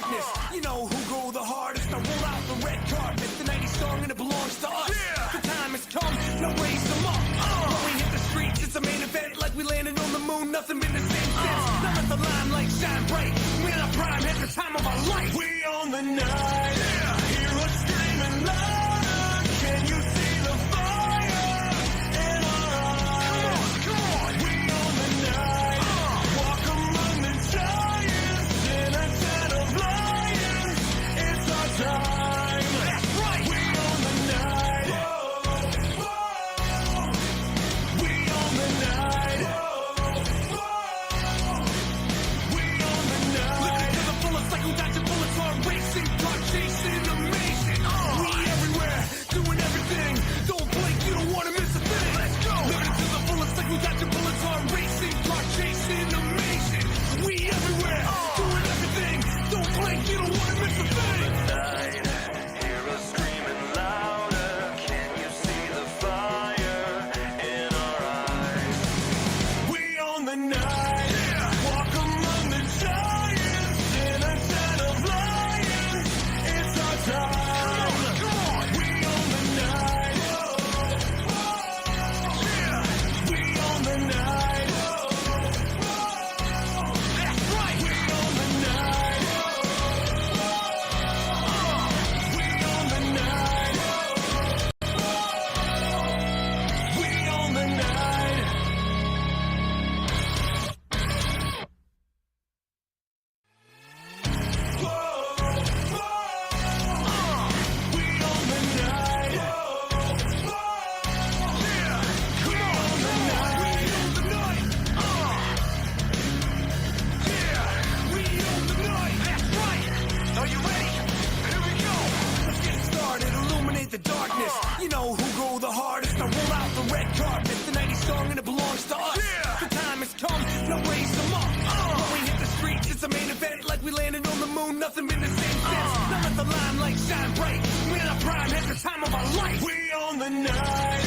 darkness. You know who go the hardest. I roll out the red carpet. The 90s song and it belongs to us. The time has come, now raise them up. When we hit the streets, it's a main event. Like we landed on the moon, nothing been the same since. Now let the limelight shine bright. We're in our prime, at the time of our life. We own the night. Hear us screaming louder. Can you see the fire in our eyes? Come on. We own the night. Walk among the giants in a den of lions. It's our time. That's right. We own the night. Whoa, whoa. We own the night. Whoa, whoa. We own the night. Living to the fullest, like who dodging bullets on racing, car chasing, amazing. We everywhere, doing everything. Don't blink, you don't want to miss a thing. Let's go. Living to the fullest, like who dodging bullets on racing, car chasing, amazing. We everywhere, doing everything. Don't blink, you don't want to miss a thing. Night, hear us screaming louder. Can you see the fire in our eyes? We own the night. Walk among the giants in a den of lions. It's our time. Come on. We own the night. Whoa, whoa. We own the night. Whoa, that's right. We own the night. We own the night. We own the night. Whoa, whoa. We own the night. Whoa, yeah. Come on, we own the night. Yeah, we own the night. That's right. Are you ready? Here we go. Let's get started. Illuminate the darkness. You know who go the hardest. I roll out the red carpet. The 90s song and it belongs to us. The time has come. Now raise them up. When we hit the streets, it's a main event. Like we landed on the moon. Nothing been the same since. Now let the limelight shine bright. We're in our prime, at the time of our life. We own the night.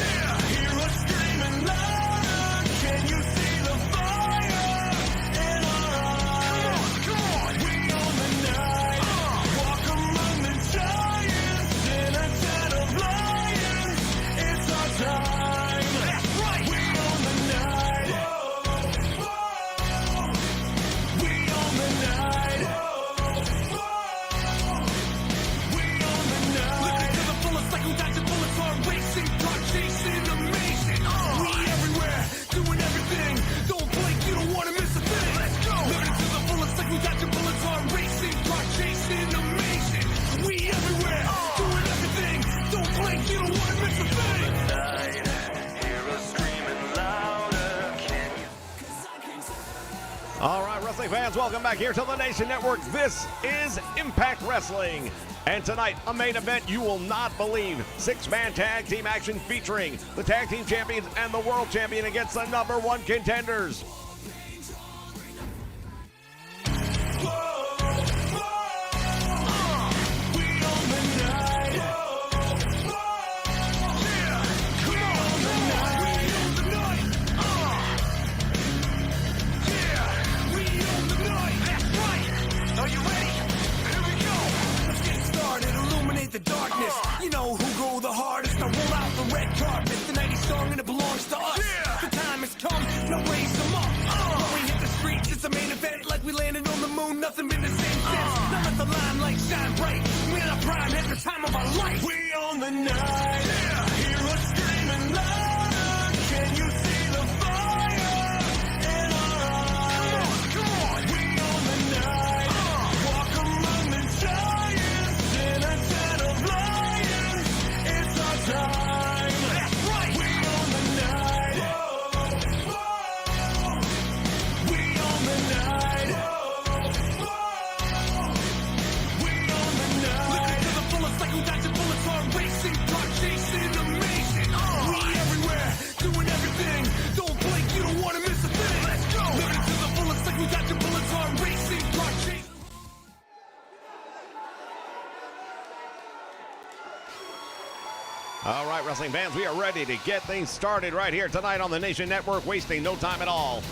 Hear us screaming louder. Can you see the fire in our eyes? Come on. We own the night. Walk among the giants in a den of lions. It's our time. That's right. We own the night. Whoa, whoa. We own the night. Whoa, whoa. We own the night. Living to the fullest, like who dodging bullets on racing, car chasing, amazing. We everywhere, doing everything. Don't blink, you don't want to miss a thing. Let's go. Living to the fullest, like who dodging bullets on racing, car chasing, amazing. We everywhere, doing everything. Don't blink, you don't want to miss a thing. Night, hear us screaming louder. Can you? All right, wrestling fans, welcome back here to the Nation Network. This is Impact Wrestling. And tonight, a main event you will not believe. Six-man tag team action featuring the tag team champions and the world champion against the number one contenders. We own the night. Yeah, come on. We own the night. Yeah, we own the night. That's right. Are you ready? Here we go. Let's get started. Illuminate the darkness. You know who go the hardest. I roll out the red carpet. The 90s song and it belongs to us. The time has come. Now raise them up. When we hit the streets, it's a main event. Like we landed on the moon. Nothing been the same since. Now let the limelight shine bright. We're in our prime, at the time of our life. We own the night. Hear us screaming louder. Can you see the fire in our eyes? Come on. We own the night. Walk among the giants in a den of lions. It's our time. That's right. We own the night. Whoa, whoa. We own the night. Whoa, whoa. We own the night. Living to the fullest, like who dodging bullets on racing, car chasing, amazing. We everywhere, doing everything. Don't blink, you don't want to miss a thing. Let's go. Living to the fullest, like who dodging bullets on racing, car chasing. All right, wrestling fans, we are ready to get things started right here tonight on the Nation Network, wasting no time at all.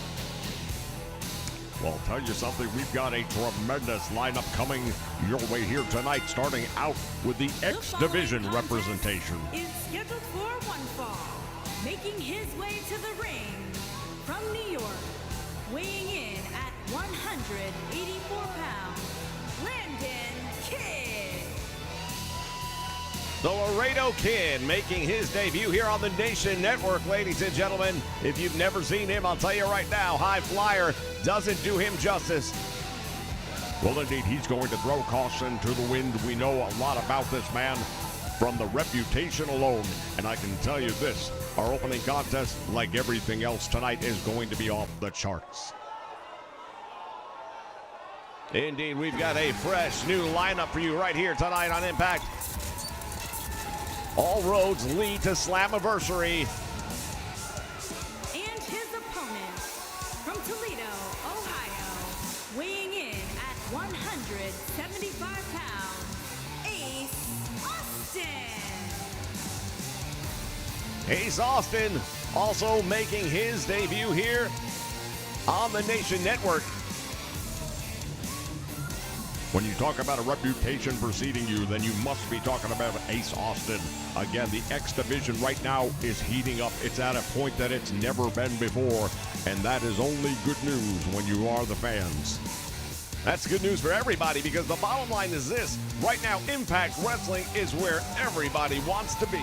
Well, I'll tell you something, we've got a tremendous lineup coming your way here tonight, starting out with the X Division representation. Is scheduled for one fall, making his way to the ring from New York, weighing in at 184 pounds, Landon Kidd. The Laredo Kid making his debut here on the Nation Network, ladies and gentlemen. If you've never seen him, I'll tell you right now, High Flyer doesn't do him justice. Well, indeed, he's going to throw caution to the wind. We know a lot about this man from the reputation alone. And I can tell you this, our opening contest, like everything else tonight, is going to be off the charts. Indeed, we've got a fresh new lineup for you right here tonight on Impact. All roads lead to Slammiversary. And his opponent from Toledo, Ohio, weighing in at 175 pounds, Ace Austin. Ace Austin also making his debut here on the Nation Network. When you talk about a reputation preceding you, then you must be talking about Ace Austin. Again, the X Division right now is heating up. It's at a point that it's never been before, and that is only good news when you are the fans. That's good news for everybody, because the bottom line is this. Right now, Impact Wrestling is where everybody wants to be.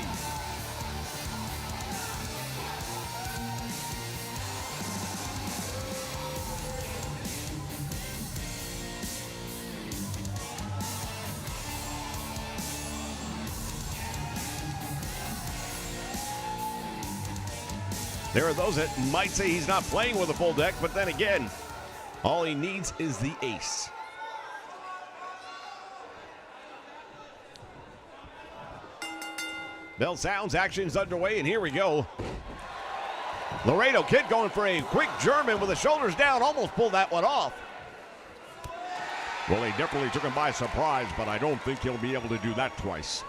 There are those that might say he's not playing with a full deck, but then again, all he needs is the ace. Bell sounds, action's underway, and here we go. Laredo Kid going for a quick German with the shoulders down, almost pulled that one off. Well, they definitely took him by surprise, but I don't think he'll be able to do that twice.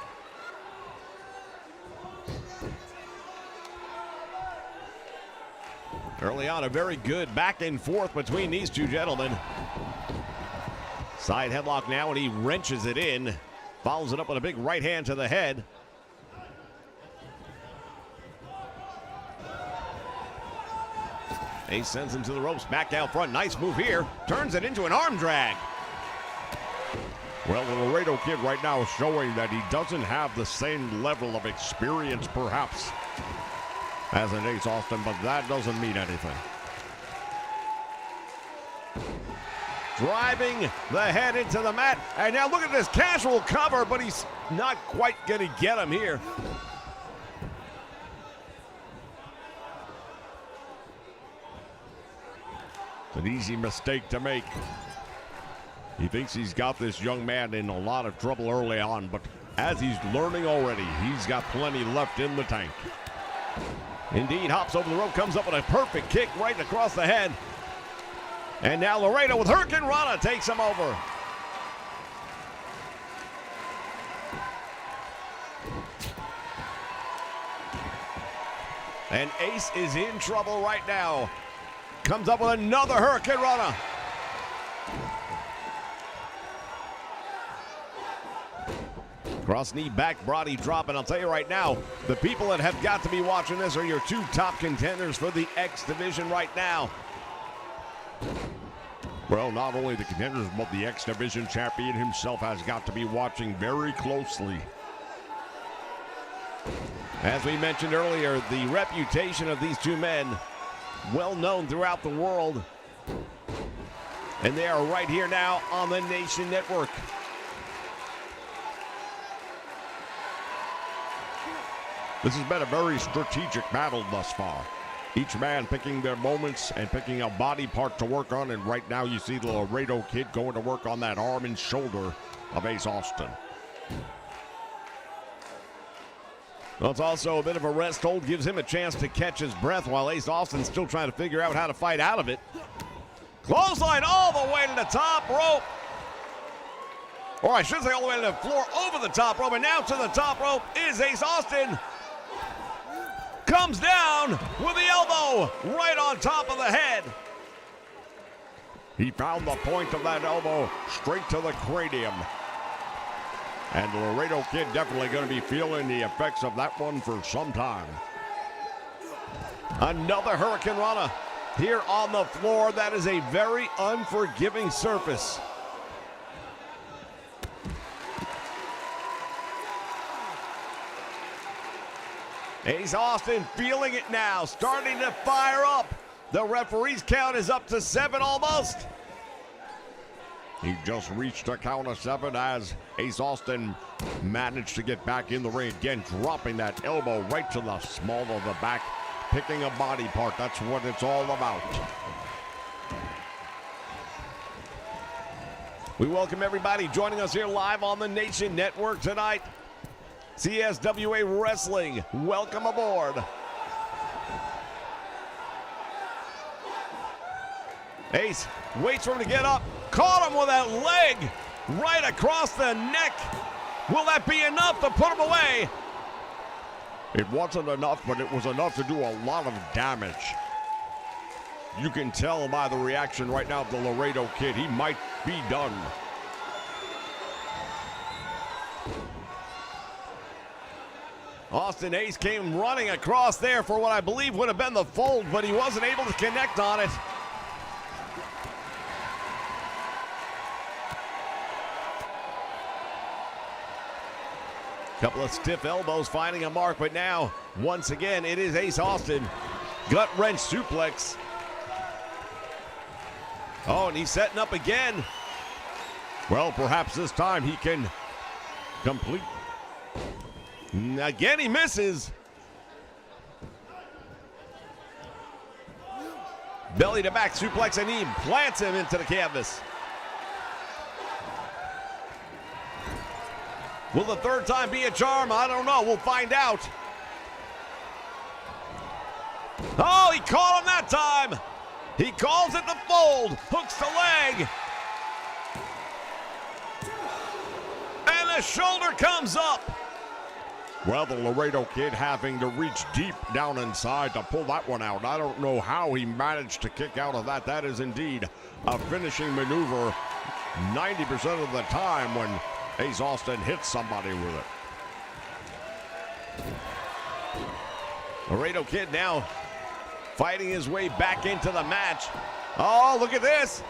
Early on, a very good back and forth between these two gentlemen. Side headlock now, and he wrenches it in. Follows it up with a big right hand to the head. Ace sends him to the ropes, back down front. Nice move here. Turns it into an arm drag. Well, the Laredo Kid right now is showing that he doesn't have the same level of experience, perhaps, as an Ace Austin, but that doesn't mean anything. Driving the head into the mat, and now look at this casual cover, but he's not quite going to get him here. It's an easy mistake to make. He thinks he's got this young man in a lot of trouble early on, but as he's learning already, he's got plenty left in the tank. Indeed, hops over the rope, comes up with a perfect kick right across the head. And now Laredo with Hurricane Rana takes him over. And Ace is in trouble right now. Comes up with another Hurricane Rana. Cross knee back body drop, and I'll tell you right now, the people that have got to be watching this are your two top contenders for the X Division right now. Well, not only the contenders, but the X Division champion himself has got to be watching very closely. As we mentioned earlier, the reputation of these two men, well known throughout the world. And they are right here now on the Nation Network. This has been a very strategic battle thus far. Each man picking their moments and picking a body part to work on, and right now you see the Laredo Kid going to work on that arm and shoulder of Ace Austin. Well, it's also a bit of a rest hold, gives him a chance to catch his breath while Ace Austin's still trying to figure out how to fight out of it. Clothesline all the way to the top rope. Or I should say all the way to the floor, over the top rope, and now to the top rope is Ace Austin. Comes down with the elbow right on top of the head. He found the point of that elbow straight to the cranium. And the Laredo Kid definitely going to be feeling the effects of that one for some time. Another Hurricane Rana here on the floor. That is a very unforgiving surface. Ace Austin feeling it now, starting to fire up. The referee's count is up to 7 almost. He just reached a count of 7 as Ace Austin managed to get back in the ring again, dropping that elbow right to the small of the back, picking a body part. That's what it's all about. We welcome everybody joining us here live on the Nation Network tonight. CSWA Wrestling, welcome aboard. Ace waits for him to get up, caught him with that leg right across the neck. Will that be enough to put him away? It wasn't enough, but it was enough to do a lot of damage. You can tell by the reaction right now of the Laredo Kid, he might be done. Austin Ace came running across there for what I believe would have been the fold, but he wasn't able to connect on it. Couple of stiff elbows finding a mark, but now, once again, it is Ace Austin. Gut wrench suplex. Oh, and he's setting up again. Well, perhaps this time he can complete. Again, he misses. Belly to back suplex, and he plants him into the canvas. Will the third time be a charm? I don't know. We'll find out. Oh, he caught him that time. He calls it the fold. Hooks the leg. And the shoulder comes up. Well, the Laredo Kid having to reach deep down inside to pull that one out. I don't know how he managed to kick out of that. That is indeed a finishing maneuver 90% of the time when Ace Austin hits somebody with it. Laredo Kid now fighting his way back into the match. Oh, look at this.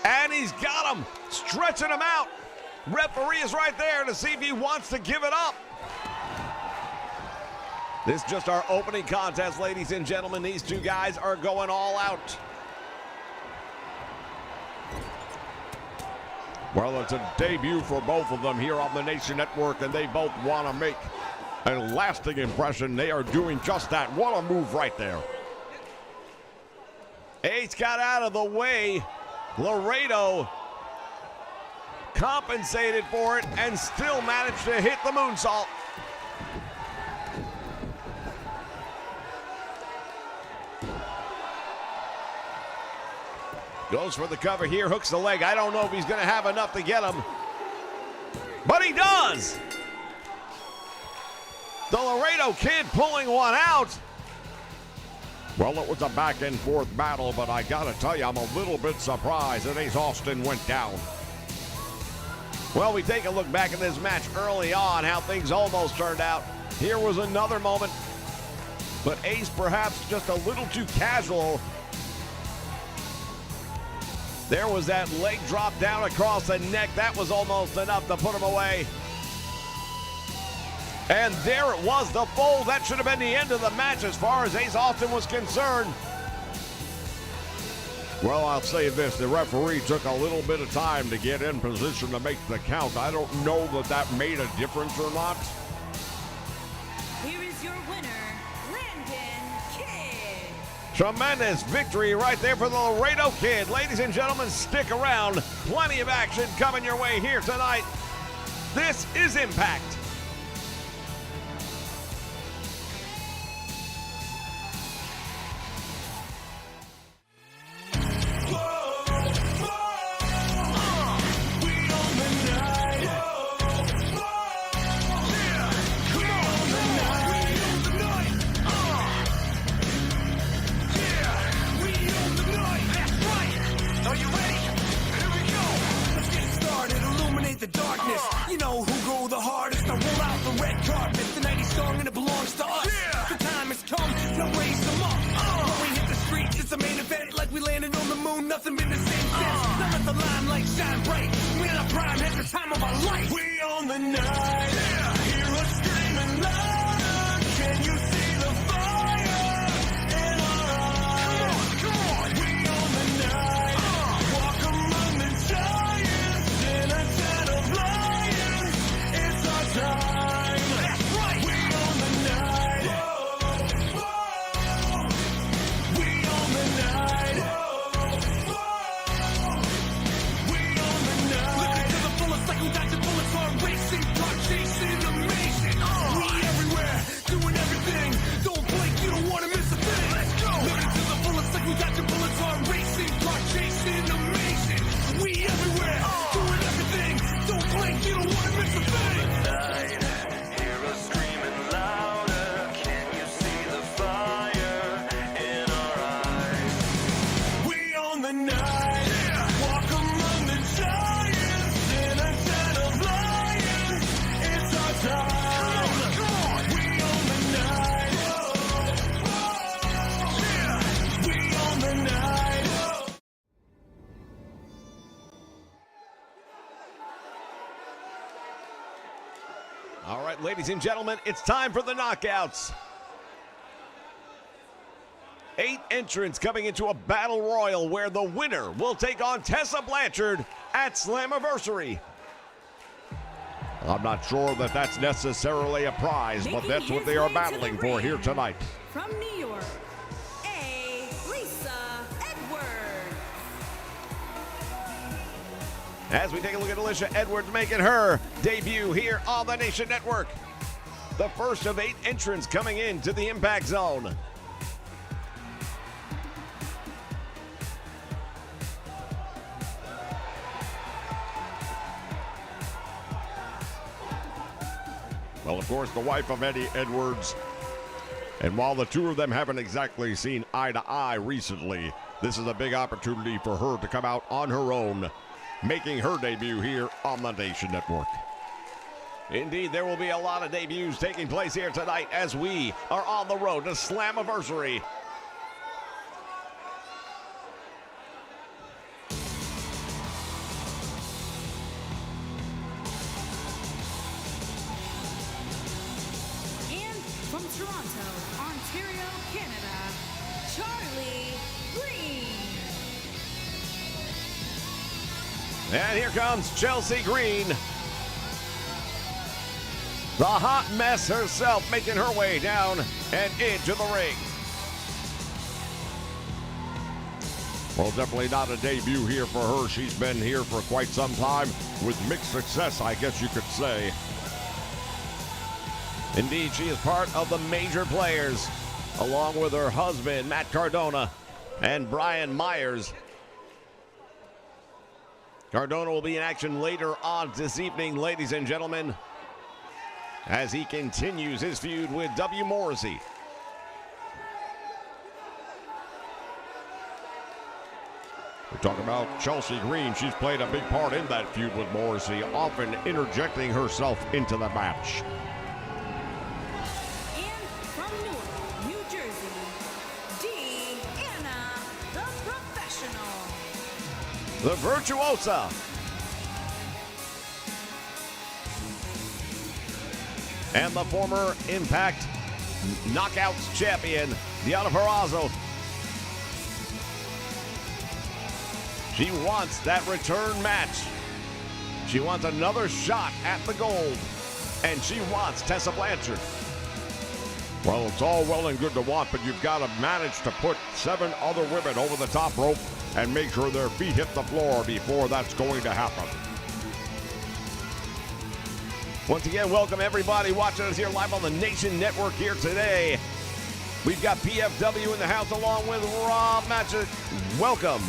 And he's got him, stretching him out. Referee is right there to see if he wants to give it up. This is just our opening contest, ladies and gentlemen. These two guys are going all out. Well, it's a debut for both of them here on the Nation Network, and they both want to make a lasting impression. They are doing just that. What a move right there. Ace got out of the way. Laredo compensated for it and still managed to hit the moonsault. Goes for the cover here, hooks the leg. I don't know if he's going to have enough to get him, but he does. The Laredo Kid pulling one out. Well, it was a back and forth battle, but I got to tell you, I'm a little bit surprised that Ace Austin went down. Well, we take a look back at this match early on, how things almost turned out. Here was another moment, but Ace perhaps just a little too casual. There was that leg drop down across the neck. That was almost enough to put him away. And there it was, the fold. That should have been the end of the match as far as Ace Austin was concerned. Well, I'll say this. The referee took a little bit of time to get in position to make the count. I don't know that that made a difference or not. Here is your winner, Landon Kidd. Tremendous victory right there for the Laredo Kid. Ladies and gentlemen, stick around. Plenty of action coming your way here tonight. This is Impact. Are you ready? darkness. You know who go the hardest. I roll out the red carpet. The 90s song and it belongs to us. The time has come, now raise them up. When we hit the streets, it's a main event. Like we landed on the moon, nothing been the same since. Now let the limelight shine bright. We're in our prime, at the time of our life. We own the night. Hear us screaming louder. Can you see the fire in our eyes? Come on. We own the night. Walk among the giants in a den of lions. It's our time. That's right. We own the night. Whoa, whoa. We own the night. Whoa, whoa. We own the night. Living to the fullest, like we got your bullets on racing, car chasing, amazing. We everywhere, doing everything. Don't blink, you don't wanna miss a thing. Let's go. Living to the fullest, like we got your bullets on racing, car chasing, amazing. We everywhere, doing everything. Don't blink, you don't wanna miss a thing. Hear us screaming louder. Can you see the fire in our eyes? We own the night. Walk among the giants in a den of lions. It's our time. Come on. We own the night. We own the night. All right, ladies and gentlemen, it's time for the knockouts. 8 entrants coming into a battle royal where the winner will take on Tessa Blanchard at Slammiversary. I'm not sure that that's necessarily a prize, but Making that's what his they are way to the battling for ring. here tonight. From New York, Lisa Edwards. As we take a look at Alicia Edwards making her debut here on the Nation Network. The first of 8 entrants coming into the Impact Zone. Well, of course, the wife of Eddie Edwards. And while the two of them haven't exactly seen eye to eye recently, this is a big opportunity for her to come out on her own, making her debut here on the Nation Network. Indeed, there will be a lot of debuts taking place here tonight as we are on the road to Slammiversary. And from Toronto, Ontario, Canada, Charlie Green. And here comes Chelsea Green. The hot mess herself making her way down and into the ring. Well, definitely not a debut here for her. She's been here for quite some time with mixed success, I guess you could say. Indeed, she is part of the major players, along with her husband, Matt Cardona, and Brian Myers. Cardona will be in action later on this evening, ladies and gentlemen, as he continues his feud with W. Morrissey. We're talking about Chelsea Green. She's played a big part in that feud with Morrissey, often interjecting herself into the match. And from Newark, New Jersey, Deanna, the professional. The Virtuosa. And the former Impact Knockouts champion, Deanna Purrazzo. She wants that return match. She wants another shot at the gold. And she wants Tessa Blanchard. Well, it's all well and good to want, but you've got to manage to put 7 other women over the top rope and make sure their feet hit the floor before that's going to happen. Once again, welcome everybody watching us here live on the Nation Network here today. We've got PFW in the house along with Rob Matchett. Welcome.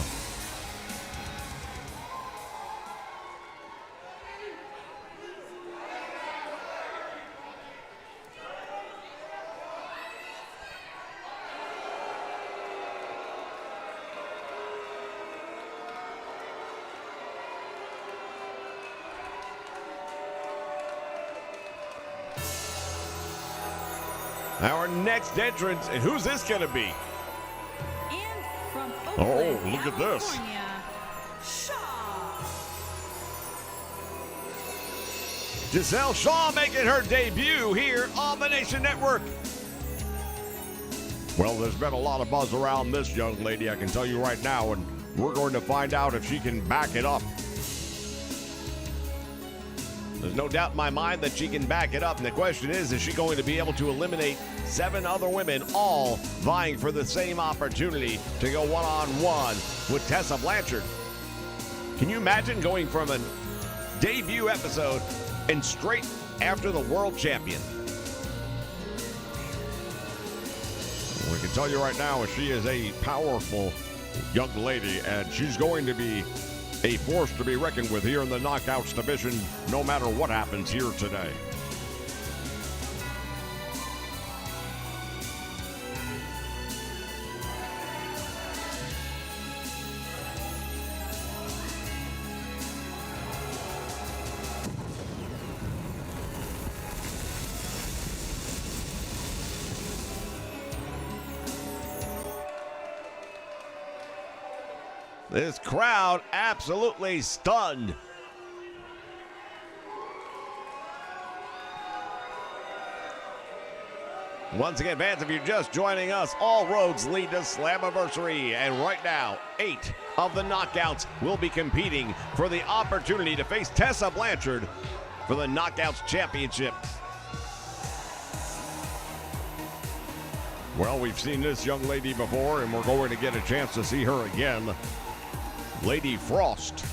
Our next entrance, and who's this going to be? And from Oh, Oakland, look at this. California, Shaw. Giselle Shaw making her debut here on the Nation Network. Well, there's been a lot of buzz around this young lady, I can tell you right now, and we're going to find out if she can back it up. There's no doubt in my mind that she can back it up, and the question is she going to be able to eliminate 7 other women, all vying for the same opportunity to go one-on-one with Tessa Blanchard? Can you imagine going from a debut episode and straight after the world champion? We can tell you right now, she is a powerful young lady, and she's going to be a force to be reckoned with here in the Knockouts division, no matter what happens here today. This crowd absolutely stunned. Once again, fans, if you're just joining us, all roads lead to Slammiversary. And right now, 8 of the Knockouts will be competing for the opportunity to face Tessa Blanchard for the Knockouts Championship. Well, we've seen this young lady before, and we're going to get a chance to see her again. Lady Frost.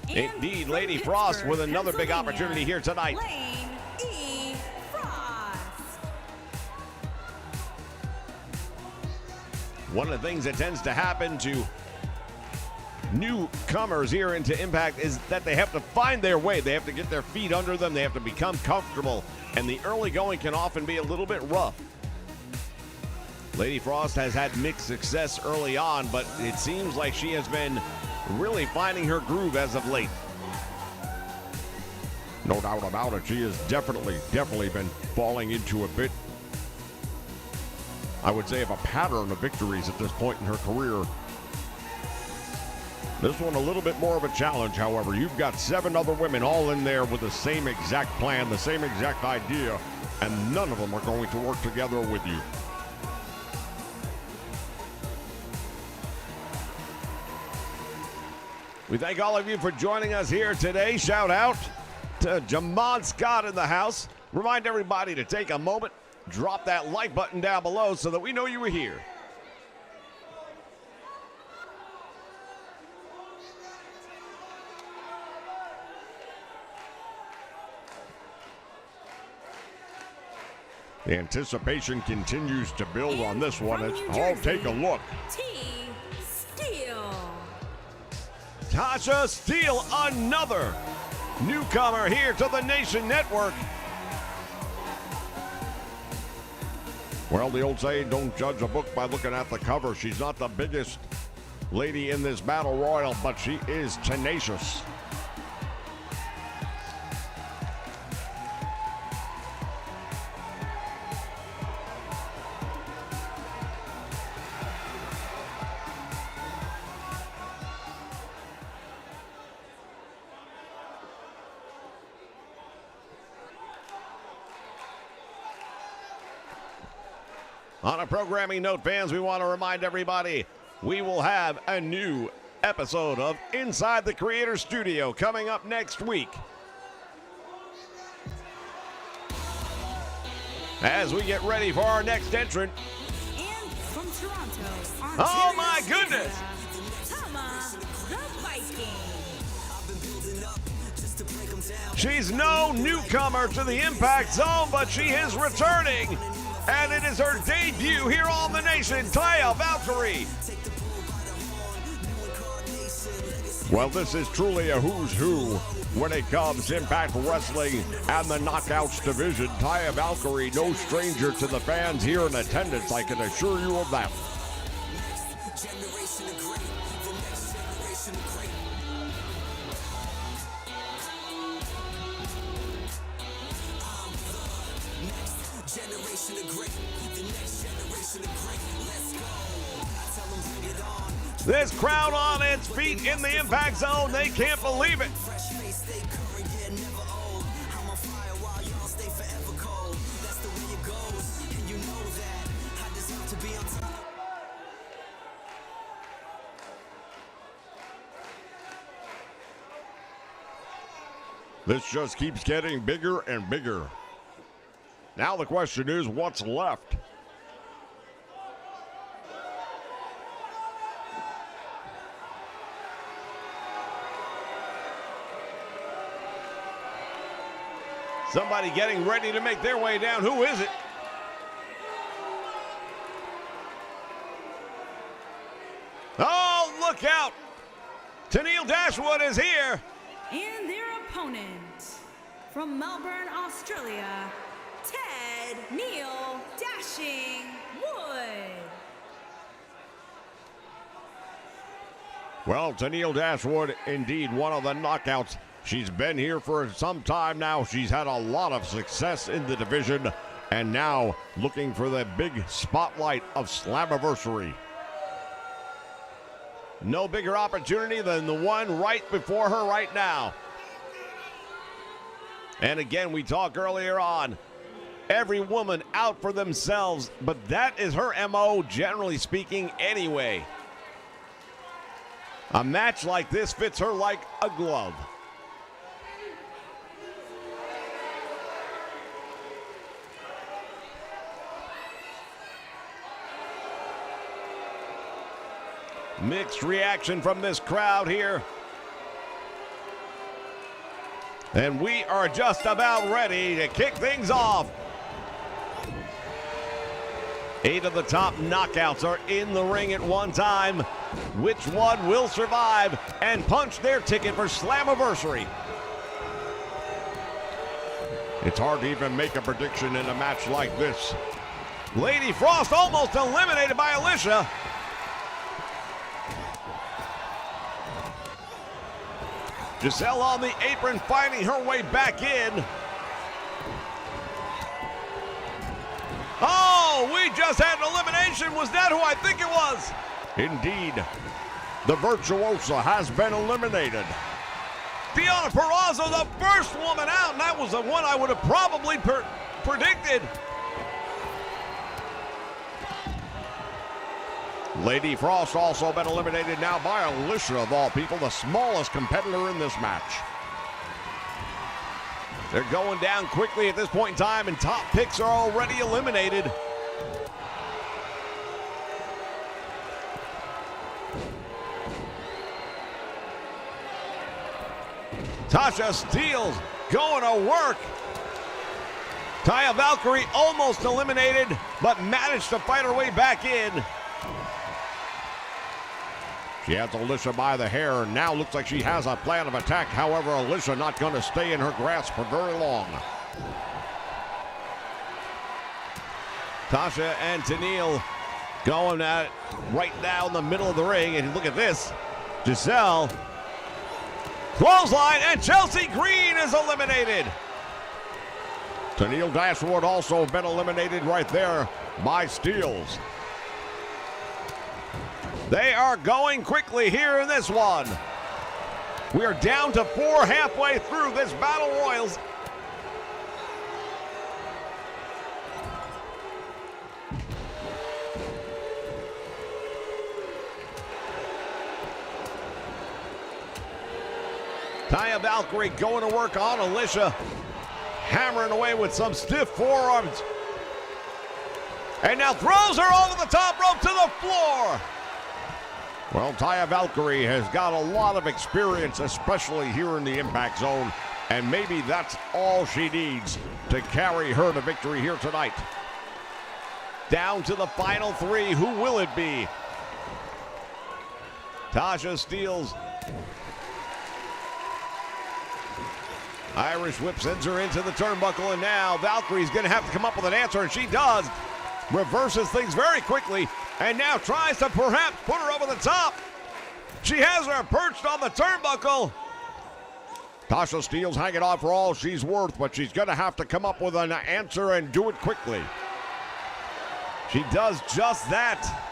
And Indeed, from Lady Frost with Pittsburgh, another big Pennsylvania, opportunity here tonight. Lane E. Frost. One of the things that tends to happen to newcomers here into Impact is that they have to find their way. They have to get their feet under them. They have to become comfortable. And the early going can often be a little bit rough. Lady Frost has had mixed success early on, but it seems like she has been really finding her groove as of late. No doubt about it. She has definitely been falling into a bit, I would say, of a pattern of victories at this point in her career. This one a little bit more of a challenge, however. You've got 7 other women all in there with the same exact plan, the same exact idea, and none of them are going to work together with you. We thank all of you for joining us here today. Shout out to Jamon Scott in the house. Remind everybody to take a moment, drop that like button down below so that we know you were here. The anticipation continues to build on this one. I'll take a look. T. Steele. Tasha Steele, another newcomer here to the Nation Network. Well, the old saying, don't judge a book by looking at the cover. She's not the biggest lady in this battle royal, but she is tenacious. On a programming note, fans, we want to remind everybody we will have a new episode of Inside the Creator Studio coming up next week. As we get ready for our next entrant. And from Toronto, Oh Ontario, my goodness! Tama the Viking. She's no newcomer to the Impact Zone, but she is returning. And it is her debut here on the Nation, Taya Valkyrie. Well, this is truly a who's who when it comes to Impact Wrestling and the Knockouts division. Taya Valkyrie, no stranger to the fans here in attendance, I can assure you of that. This crowd on its feet in the impact zone, they can't believe it. This just keeps getting bigger and bigger. Now the question is, what's left? Somebody getting ready to make their way down. Who is it? Oh, look out! Tennille Dashwood is here. And their opponent, from Melbourne, Australia, Ted Neil Dashing Wood. Well, Tennille Dashwood, indeed one of the knockouts. She's been here for some time now. She's had a lot of success in the division, and now looking for the big spotlight of Slammiversary. No bigger opportunity than the one right before her right now. And again, we talked earlier on, every woman out for themselves, but that is her MO, generally speaking, anyway. A match like this fits her like a glove. Mixed reaction from this crowd here. And we are just about ready to kick things off. 8 of the top knockouts are in the ring at one time. Which one will survive and punch their ticket for Slammiversary? It's hard to even make a prediction in a match like this. Lady Frost almost eliminated by Alicia. Giselle on the apron, finding her way back in. Oh, we just had an elimination. Was that who I think it was? Indeed, the Virtuosa has been eliminated. Deonna Purrazzo, the first woman out, and that was the one I would have probably predicted. Lady Frost also been eliminated now by Alicia, of all people, the smallest competitor in this match. They're going down quickly at this point in time, and top picks are already eliminated. Tasha Steelz going to work. Taya Valkyrie almost eliminated, but managed to fight her way back in. She has Alicia by the hair, and now looks like she has a plan of attack. However, Alicia not going to stay in her grasp for very long. Tasha and Tennille going at it right now in the middle of the ring. And look at this. Giselle. Clothesline, and Chelsea Green is eliminated. Tennille Dashwood also been eliminated right there by Steelz. They are going quickly here in this one. We are down to 4 halfway through this Battle Royals. Taya Valkyrie going to work on Alicia, hammering away with some stiff forearms. And now throws her over the top rope to the floor. Well, Taya Valkyrie has got a lot of experience, especially here in the Impact Zone, and maybe that's all she needs to carry her to victory here tonight. Down to the final 3. Who will it be? Tasha Steelz. Irish whip sends her into the turnbuckle, and now Valkyrie's going to have to come up with an answer, and she does. Reverses things very quickly, and now tries to perhaps put her over the top. She has her perched on the turnbuckle. Tasha Steelz hanging on for all she's worth, but she's going to have to come up with an answer and do it quickly. She does just that.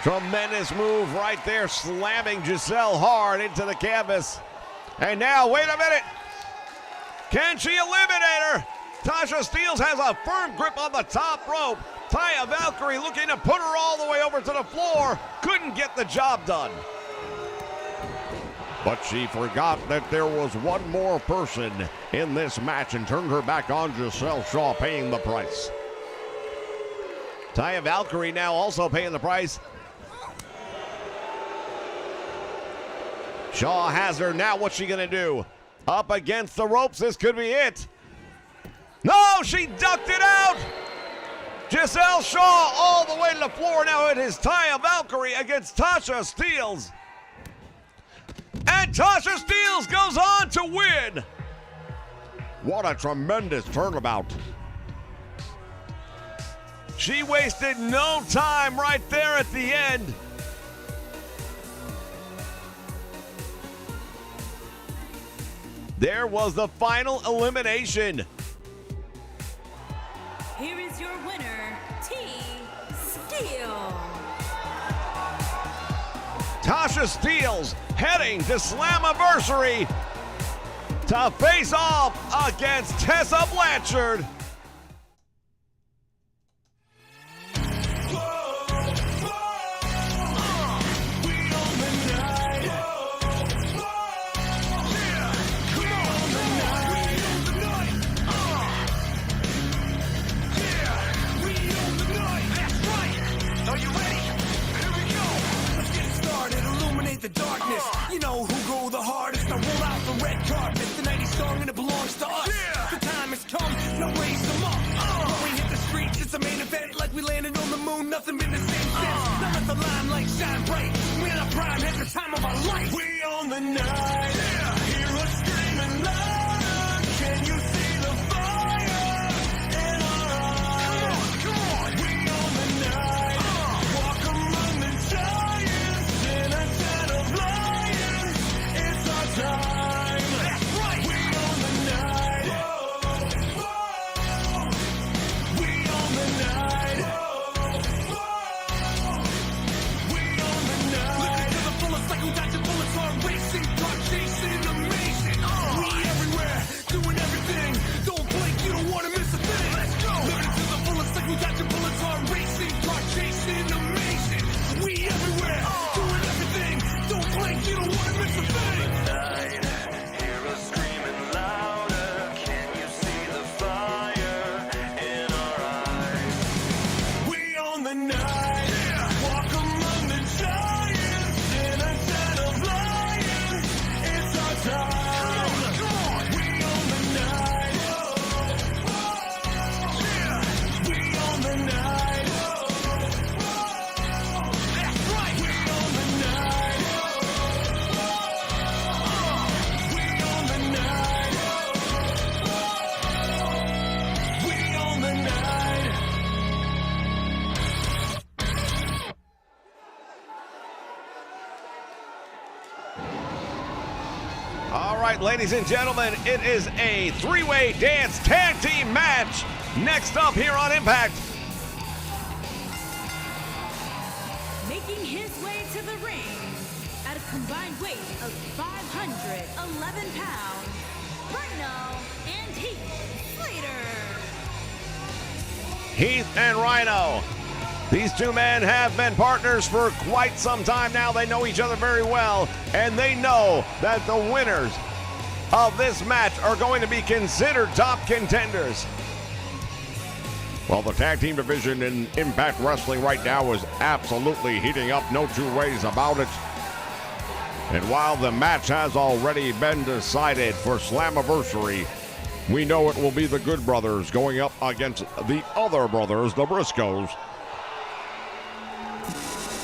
Tremendous move right there, slamming Giselle hard into the canvas. And now, wait a minute. Can she eliminate her? Tasha Steelz has a firm grip on the top rope. Taya Valkyrie looking to put her all the way over to the floor. Couldn't get the job done. But she forgot that there was one more person in this match and turned her back on Giselle Shaw, paying the price. Taya Valkyrie now also paying the price. Shaw has her. Now what's she going to do? Up against the ropes. This could be it. No, she ducked it out. Giselle Shaw all the way to the floor. Now it is Taya Valkyrie against Tasha Steelz. And Tasha Steelz goes on to win. What a tremendous turnabout. She wasted no time right there at the end. There was the final elimination. Here is your winner, T. Steele. Tasha Steelz heading to Slammiversary to face off against Tessa Blanchard. The darkness, you know who go the hardest. I roll out the red carpet, the 90s song and it belongs to us. The time has come, now raise them up. When we hit the streets, it's a main event like we landed on the moon. Nothing been the same since. Now let the limelight shine bright. We're in our prime at the time of our life. We own the night. Hear us screaming loud. Can you see the fire in our eyes? Come on. We own the night. Walk among the giants in a lions, it's our time. That's right. We own the night. We own the night. We own the night. Living to the fullest like we got your bullets on racing, car chasing, amazing. We everywhere, doing everything. Don't blink, you don't want to miss a thing. Let's go. Living to the fullest like we got your bullets on racing, car chasing, amazing. We everywhere, doing everything. Don't blink, you don't want to miss a thing. Night, hear us screaming louder. Can you see the fire in our eyes? We own the night. Walk among the giants in a den of lions. It's our time. Come on. We own the night. We own the night. That's right. We own the night. We own the night. We own the night. All right, ladies and gentlemen, it is a three-way dance tag team match. Next up here on Impact. Making his way to the ring at a combined weight of 511 pounds, Rhino and Heath Slater. Heath and Rhino. These two men have been partners for quite some time now. They know each other very well, and they know that the winners of this match are going to be considered top contenders. Well, the tag team division in Impact Wrestling right now is absolutely heating up, no two ways about it. And while the match has already been decided for Slammiversary, we know it will be the Good Brothers going up against the other brothers, the Briscoes.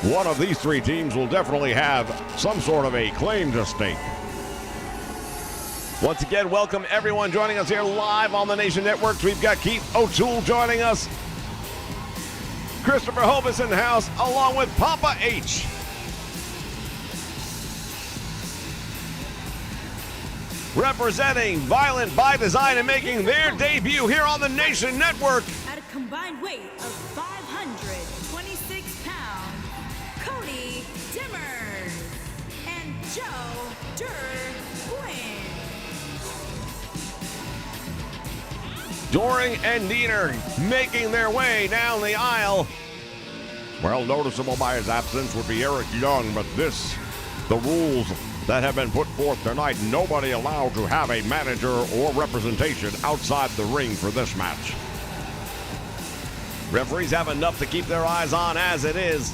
One of these three teams will definitely have some sort of a claim to stake. Once again, welcome everyone joining us here live on the Nation Networks. We've got Keith O'Toole joining us, Christopher Hobus in the house, along with Papa H. representing Violent by Design and making their debut here on the Nation Network. At a combined weight of 526 pounds, Cody Dimmers and Joe Quinn. Doring and Diener making their way down the aisle. Well, noticeable by his absence would be Eric Young, but the rules that have been put forth tonight, nobody allowed to have a manager or representation outside the ring for this match. Referees have enough to keep their eyes on as it is.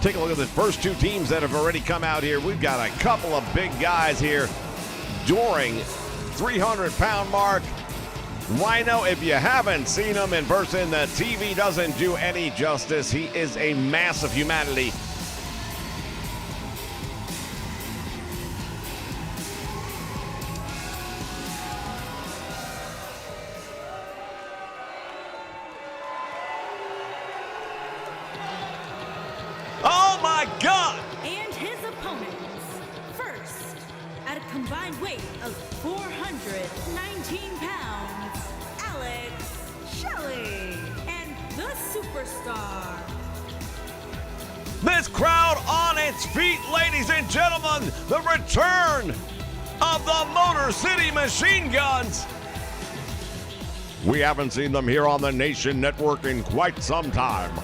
Take a look at the first two teams that have already come out here. We've got a couple of big guys here. Doring, 300-pound mark. Rhino, if you haven't seen him in person, the TV doesn't do any justice. He is a mass of humanity. Oh my God! And his opponents, first, at a combined weight of 419 pounds, Alex Shelley, and the superstar. This crowd on its feet, ladies and gentlemen, the return of the Motor City Machine Guns. We haven't seen them here on the Nation Network in quite some time.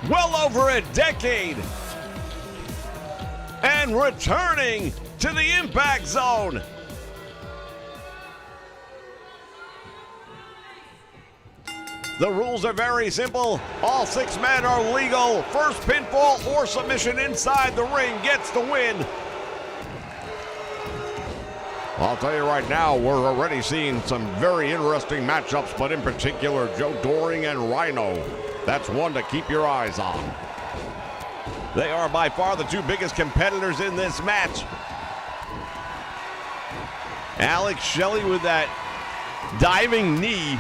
Well over a decade. And returning to the Impact Zone. The rules are very simple. All 6 men are legal. First pinfall or submission inside the ring gets the win. I'll tell you right now, we're already seeing some very interesting matchups, but in particular, Joe Doring and Rhino. That's one to keep your eyes on. They are by far the 2 biggest competitors in this match. Alex Shelley with that diving knee.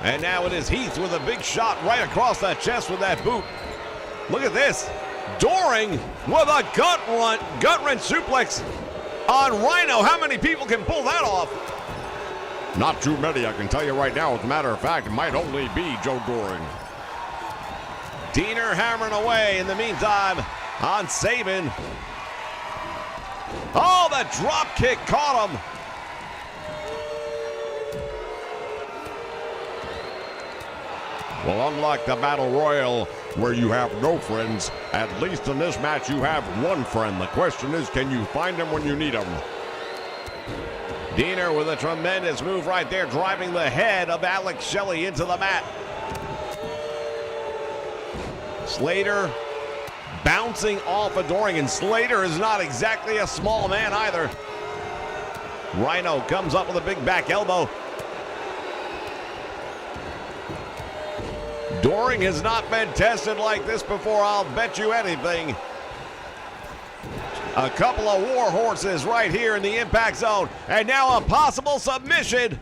And now it is Heath with a big shot right across that chest with that boot. Look at this. Doring with a gut wrench suplex on Rhino. How many people can pull that off? Not too many, I can tell you right now. As a matter of fact, it might only be Joe Doring. Diener hammering away in the meantime on Sabin. Oh, the drop kick caught him. Well, unlike the Battle Royal where you have no friends, at least in this match you have one friend. The question is, can you find him when you need him? Diener with a tremendous move right there, driving the head of Alex Shelley into the mat. Slater bouncing off of Doring, and Slater is not exactly a small man either. Rhino comes up with a big back elbow. Doring has not been tested like this before, I'll bet you anything. A couple of war horses right here in the Impact Zone, and now a possible submission.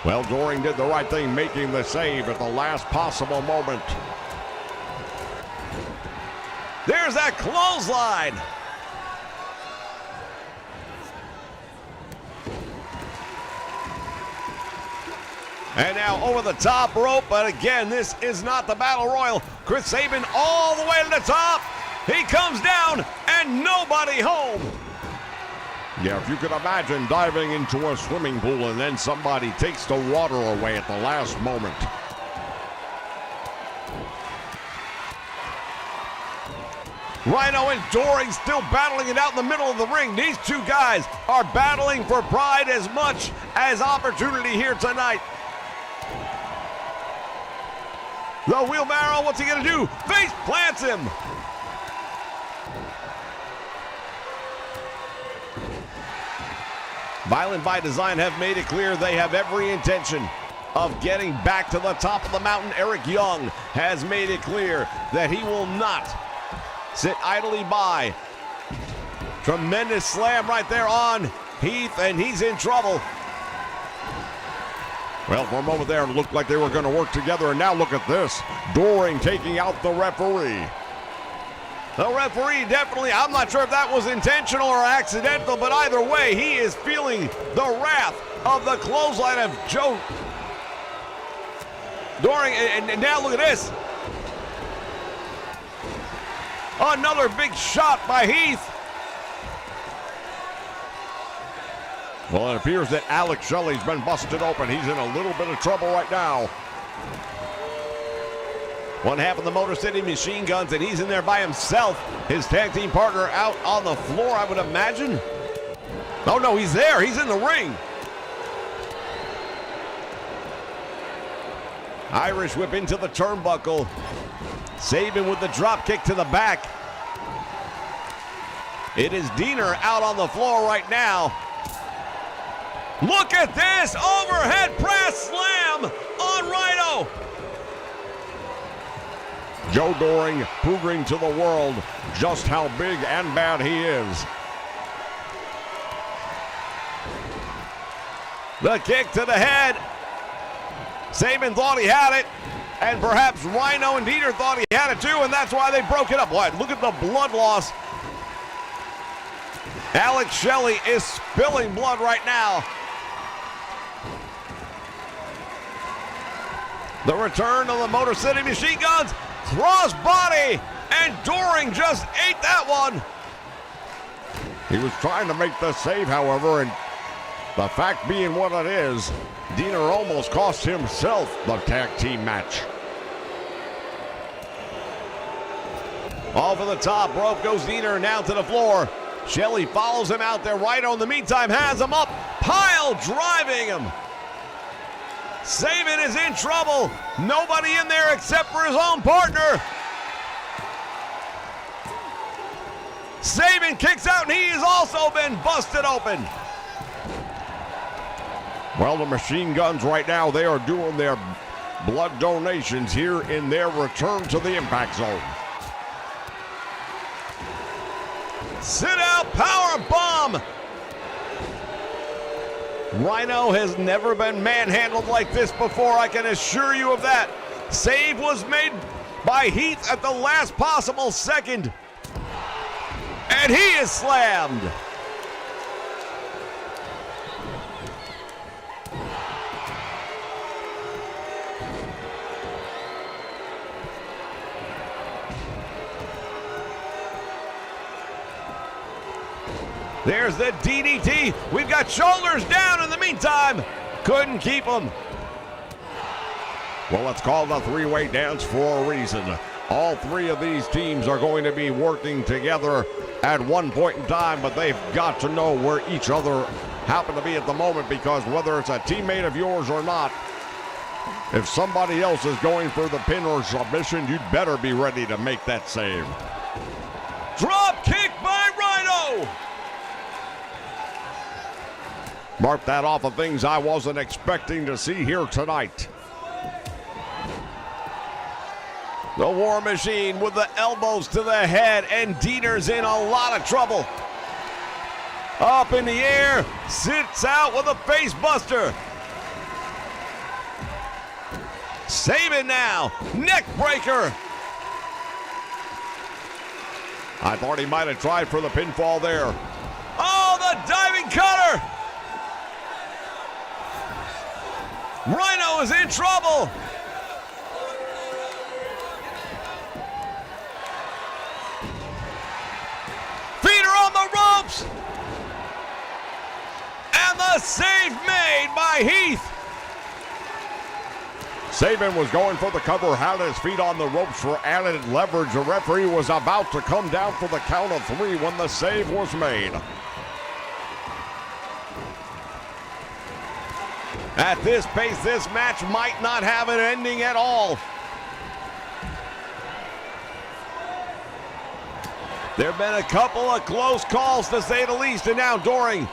Well, Doring did the right thing, making the save at the last possible moment. There's that clothesline. And now over the top rope, but again, this is not the Battle Royal. Chris Sabin all the way to the top. He comes down and nobody home. Yeah, if you could imagine diving into a swimming pool and then somebody takes the water away at the last moment. Rhino and Doring still battling it out in the middle of the ring. These 2 guys are battling for pride as much as opportunity here tonight. The wheelbarrow, what's he gonna do? Face plants him. Violent by Design have made it clear they have every intention of getting back to the top of the mountain. Eric Young has made it clear that he will not sit idly by. Tremendous slam right there on Heath, and he's in trouble. Well, for a moment there, it looked like they were going to work together, and now look at this. Doring taking out the referee. The referee definitely, I'm not sure if that was intentional or accidental, but either way, he is feeling the wrath of the clothesline of Joe Doring. And now look at this. Another big shot by Heath. Well, it appears that Alex Shelley's been busted open. He's in a little bit of trouble right now. One half of the Motor City Machine Guns, and he's in there by himself. His tag team partner out on the floor, I would imagine. Oh, no, he's there. He's in the ring. Irish whip into the turnbuckle. Sabin with the drop kick to the back. It is Diener out on the floor right now. Look at this overhead press slam on Rhino. Joe Doring proving to the world just how big and bad he is. The kick to the head. Sabin thought he had it, and perhaps Rhino and Dieter thought he had it too, and that's why they broke it up. What? Look at the blood loss. Alex Shelley is spilling blood right now. The return of the Motor City Machine Guns. Crossbody, and Doring just ate that one. He was trying to make the save, however, and the fact being what it is, Diener almost cost himself the tag team match. Off of the top rope goes Diener, now to the floor. Shelley follows him out there. Rhino in the meantime has him up, pile driving him. Sabin is in trouble. Nobody in there except for his own partner. Sabin kicks out, and he has also been busted open. Well, the Machine Guns right now, they are doing their blood donations here in their return to the Impact Zone. Sit out power bomb. Rhino has never been manhandled like this before, I can assure you of that. Save was made by Heath at the last possible second. And he is slammed. There's the DDT. We've got shoulders down in the meantime. Couldn't keep him. Well, it's called a three-way dance for a reason. All three of these teams are going to be working together at one point in time, but they've got to know where each other happen to be at the moment, because whether it's a teammate of yours or not, if somebody else is going for the pin or submission, you'd better be ready to make that save. Drop kick by Rhino. Mark that off of things I wasn't expecting to see here tonight. The War Machine with the elbows to the head, and Diener's in a lot of trouble. Up in the air, sits out with a face buster. Sabin now, neck breaker. I thought he might have tried for the pinfall there. Oh, the diving cutter. Rhino is in trouble. Feet are on the ropes. And the save made by Heath. Sabin was going for the cover, had his feet on the ropes for added leverage. The referee was about to come down for the count of three when the save was made. At this pace, this match might not have an ending at all. There have been a couple of close calls, to say the least, and now Doring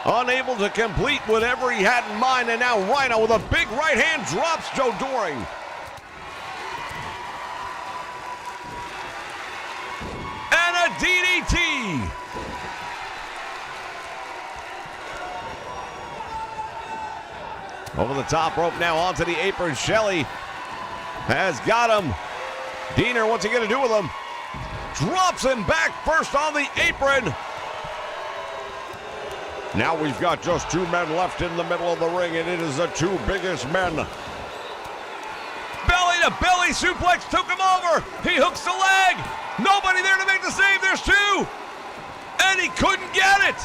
unable to complete whatever he had in mind, and now Rhino with a big right hand drops Joe Doring. And a DDT. Over the top rope now onto the apron. Shelley has got him. Diener, what's he going to do with him? Drops him back first on the apron. Now we've got just two men left in the middle of the ring, and it is the two biggest men. Belly to belly suplex took him over. He hooks the leg. Nobody there to make the save. There's two. And he couldn't get it.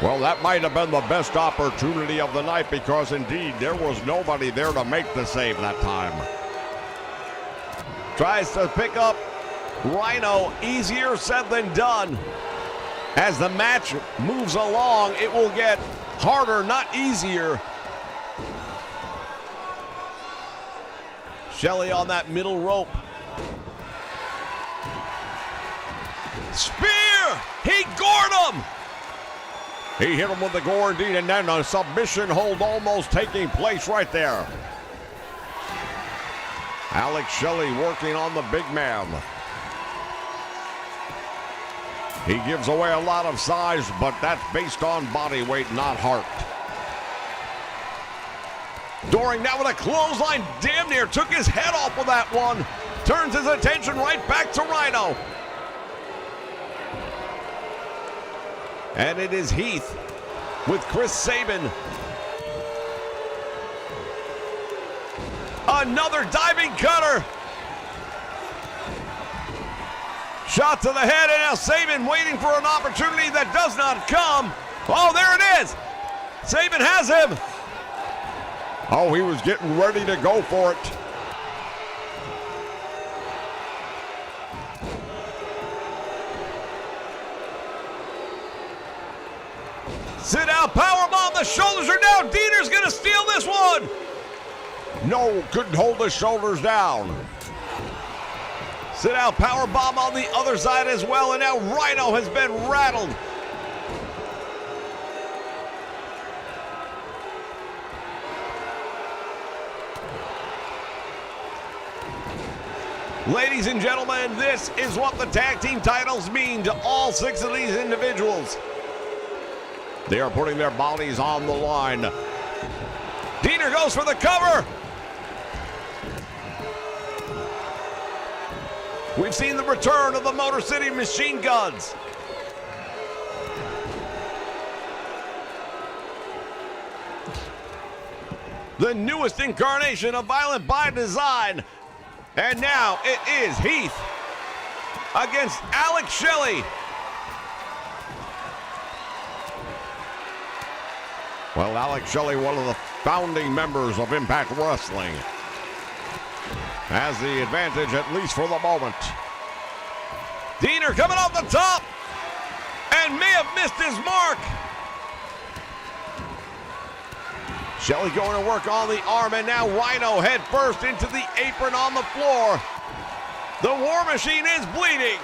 Well, that might have been the best opportunity of the night, because indeed there was nobody there to make the save that time. Tries to pick up Rhino. Easier said than done. As the match moves along, it will get harder, not easier. Shelley on that middle rope. Spear! He gored him! He hit him with the gore indeed, and then a submission hold almost taking place right there. Alex Shelley working on the big man. He gives away a lot of size, but that's based on body weight, not heart. Doring now with a clothesline, damn near took his head off with that one. Turns his attention right back to Rhino. And it is Heath with Chris Sabin. Another diving cutter. Shot to the head, and now Sabin waiting for an opportunity that does not come. Oh, there it is. Sabin has him. Oh, he was getting ready to go for it. Sit out, powerbomb, the shoulders are down. Diener's gonna steal this one. No, couldn't hold the shoulders down. Sit out, powerbomb on the other side as well, and now Rhino has been rattled. Ladies and gentlemen, this is what the tag team titles mean to all six of these individuals. They are putting their bodies on the line. Diener goes for the cover. We've seen the return of the Motor City Machine Guns. The newest incarnation of Violent by Design. And now it is Heath against Alex Shelley. Well, Alex Shelley, one of the founding members of Impact Wrestling, has the advantage, at least for the moment. Diener coming off the top and may have missed his mark. Shelley going to work on the arm, and now Rhino head first into the apron on the floor. The War Machine is bleeding.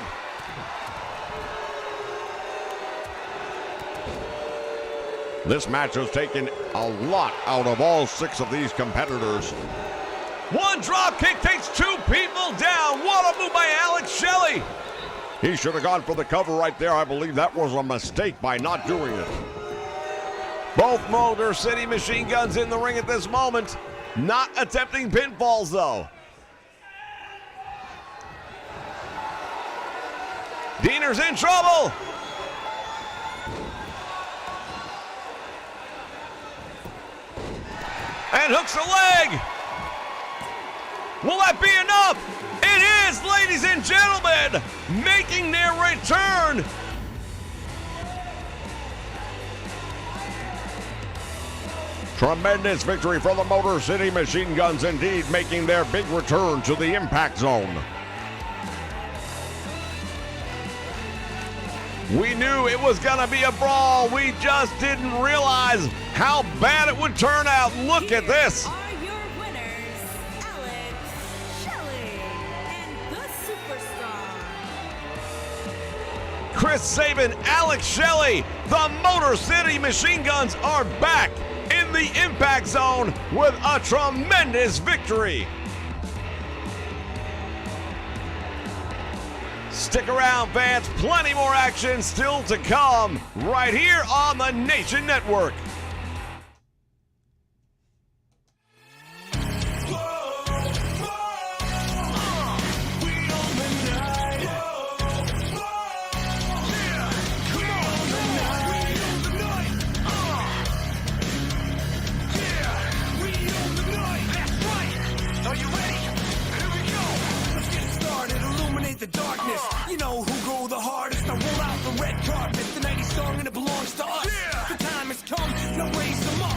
This match has taken a lot out of all six of these competitors. One drop kick takes two people down. What a move by Alex Shelley. He should have gone for the cover right there. I believe that was a mistake by not doing it. Both Motor City Machine Guns in the ring at this moment. Not attempting pinfalls, though. Diener's in trouble. And hooks the leg. Will that be enough? It is, ladies and gentlemen, making their return. Tremendous victory for the Motor City Machine Guns, indeed, making their big return to the Impact Zone. We knew it was going to be a brawl. We just didn't realize how bad it would turn out. Look at this. Here are your winners, Alex Shelley and the Superstar. Chris Sabin, Alex Shelley, the Motor City Machine Guns are back in the Impact Zone with a tremendous victory. Stick around, fans. Plenty more action still to come right here on the Nation Network. The darkness, you know who go the hardest. I roll out the red carpet, the 90s song and it belongs to us. The time has come, now raise them up.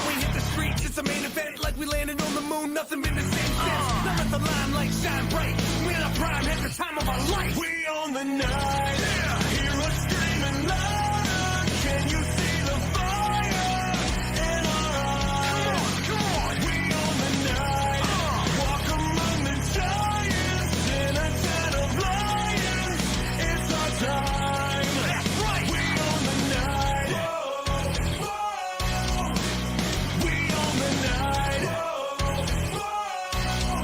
When we hit the streets, it's a main event like we landed on the moon. Nothing been the same since. Now let the limelight shine bright. We're in our prime, at the time of our life. We own the night. Hear us screaming louder. Can you see the fire in our eyes? Come on, we own the night. Walk among the giants in a tent of lions. It's our time. That's right. We own the night. Whoa, whoa. We own the night. Whoa, whoa.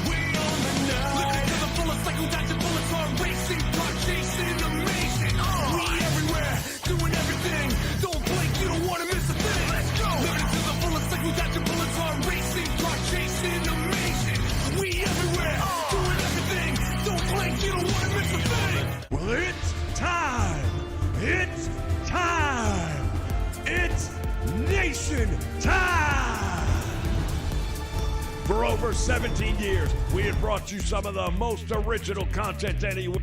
We own the night. Living to the fullest like who dodging bullets on racing car chasing amazing. We everywhere, doing everything. Don't blink, you don't want to miss a thing. Let's go. Living to the fullest like who dodging bullets on racing car chasing amazing. We everywhere, doing everything. Don't blink, you don't want to miss a thing. Well, it's time. It's time. It's Nation time. For over 17 years, we have brought you some of the most original content anywhere.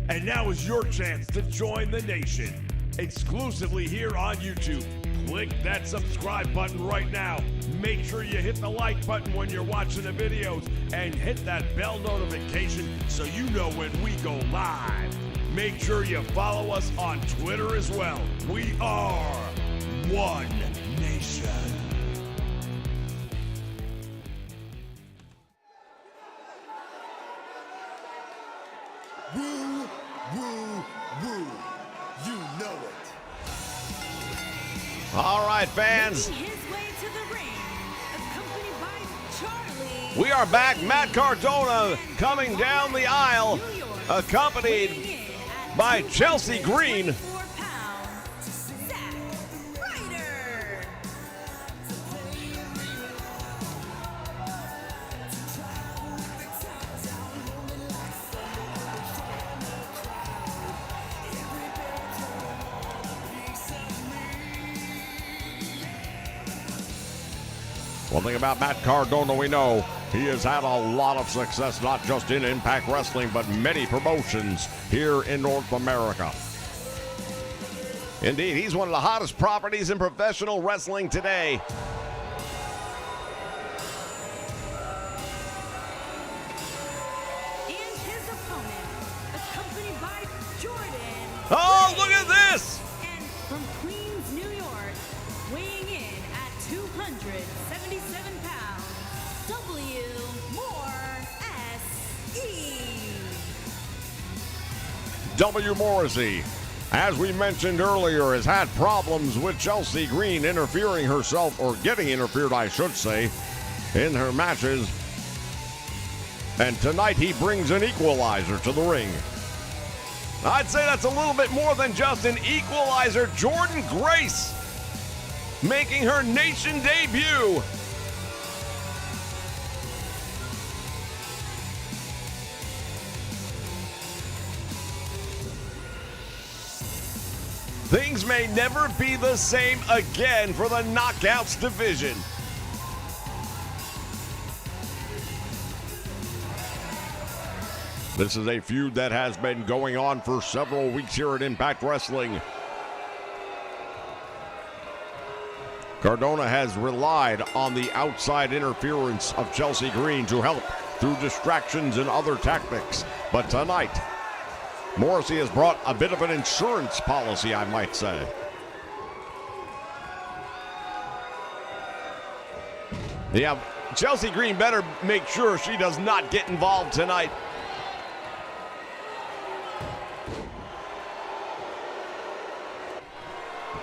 And now is your chance to join the Nation exclusively here on YouTube. Click that subscribe button right now. Make sure you hit the like button when you're watching the videos and hit that bell notification so you know when we go live. Make sure you follow us on Twitter as well. We are One Nation. Woo, woo, woo. You know it. All right, fans. Making his way to the ring, accompanied by Charlie. We are back. Matt Cardona coming down the aisle, New York, accompanied weighing in at by Chelsea Green. 224 pounds, Zack Ryder. One thing about Matt Cardona we know, he has had a lot of success, not just in Impact Wrestling, but many promotions here in North America. Indeed, he's one of the hottest properties in professional wrestling today. And his opponent, accompanied by Jordan. Oh, look at this! And from Queens, New York, weighing in at 277 pounds, W. Moore S.E. W. Morrissey, as we mentioned earlier, has had problems with Chelsea Green interfering herself, or getting interfered, I should say, in her matches. And tonight he brings an equalizer to the ring. I'd say that's a little bit more than just an equalizer. Jordan Grace making her Nation debut. Things may never be the same again for the Knockouts division. This is a feud that has been going on for several weeks here at Impact Wrestling. Cardona has relied on the outside interference of Chelsea Green to help through distractions and other tactics. But tonight, Morrissey has brought a bit of an insurance policy, I might say. Yeah, Chelsea Green better make sure she does not get involved tonight.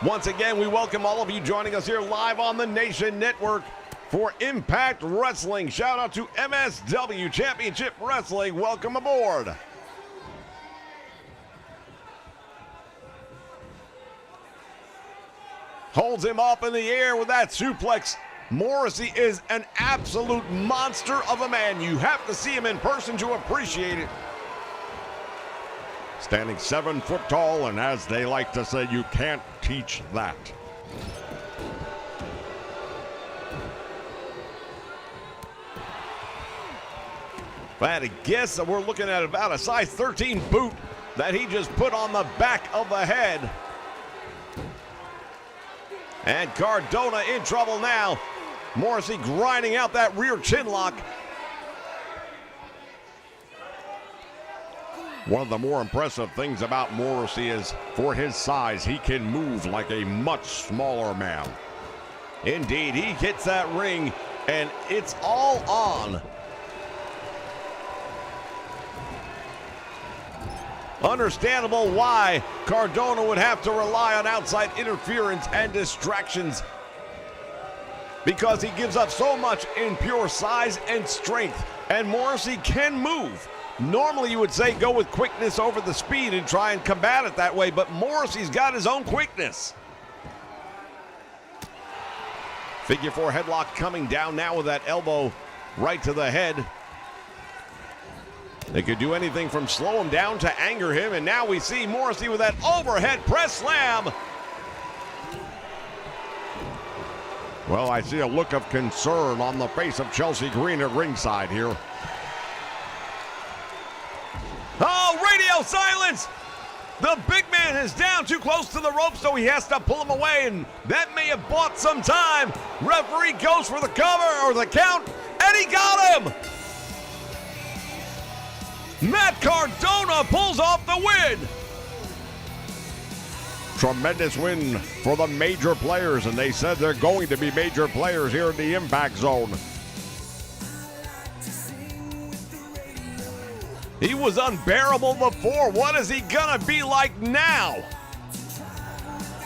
Once again, we welcome all of you joining us here live on the Nation Network for Impact Wrestling. Shout out to MSW Championship Wrestling. Welcome aboard. Holds him up in the air with that suplex. Morrissey is an absolute monster of a man. You have to see him in person to appreciate it. Standing 7 foot tall, and as they like to say, you can't teach that. If I had to guess, that we're looking at about a size 13 boot that he just put on the back of the head. And Cardona in trouble now. Morrissey grinding out that rear chin lock. One of the more impressive things about Morrissey is, for his size, he can move like a much smaller man. Indeed, he hits that ring, and it's all on. Understandable why Cardona would have to rely on outside interference and distractions, because he gives up so much in pure size and strength, and Morrissey can move. Normally you would say go with quickness over the speed and try and combat it that way, but Morrissey's got his own quickness. Figure 4 headlock coming down now with that elbow right to the head. They could do anything from slow him down to anger him, and now we see Morrissey with that overhead press slam. Well, I see a look of concern on the face of Chelsea Green at ringside here. Oh, radio silence! The big man is down too close to the rope, so he has to pull him away, and that may have bought some time. Referee goes for the cover or the count, and he got him! Matt Cardona pulls off the win. Tremendous win for the major players, and they said they're going to be major players here in the Impact Zone. He was unbearable before. What is he gonna be like now?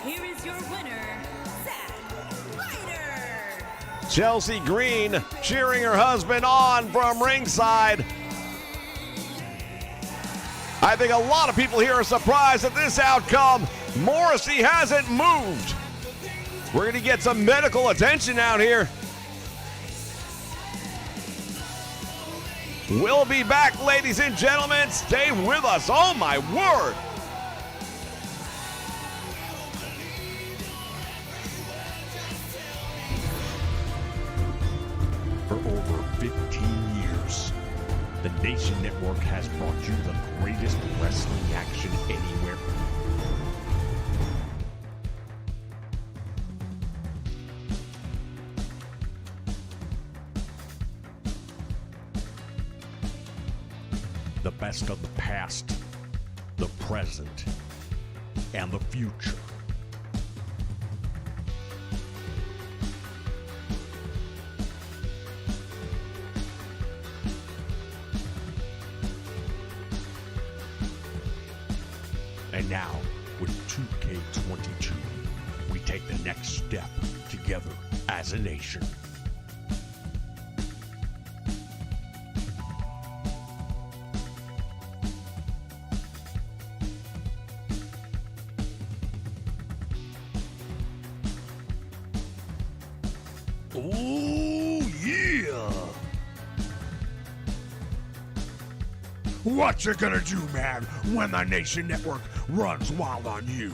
Here is your winner, Zack Ryder. Chelsea Green cheering her husband on from ringside. I think a lot of people here are surprised at this outcome. Morrissey hasn't moved. We're going to get some medical attention out here. We'll be back, ladies and gentlemen. Stay with us. Oh, my word. For over 15 years, the Nation Network has brought you the greatest wrestling action anywhere. The best of the past, the present, and the future. And now, with 2K22, we take the next step together as a nation. Oh, yeah! What you gonna do, man, when the Nation Network runs wild on you?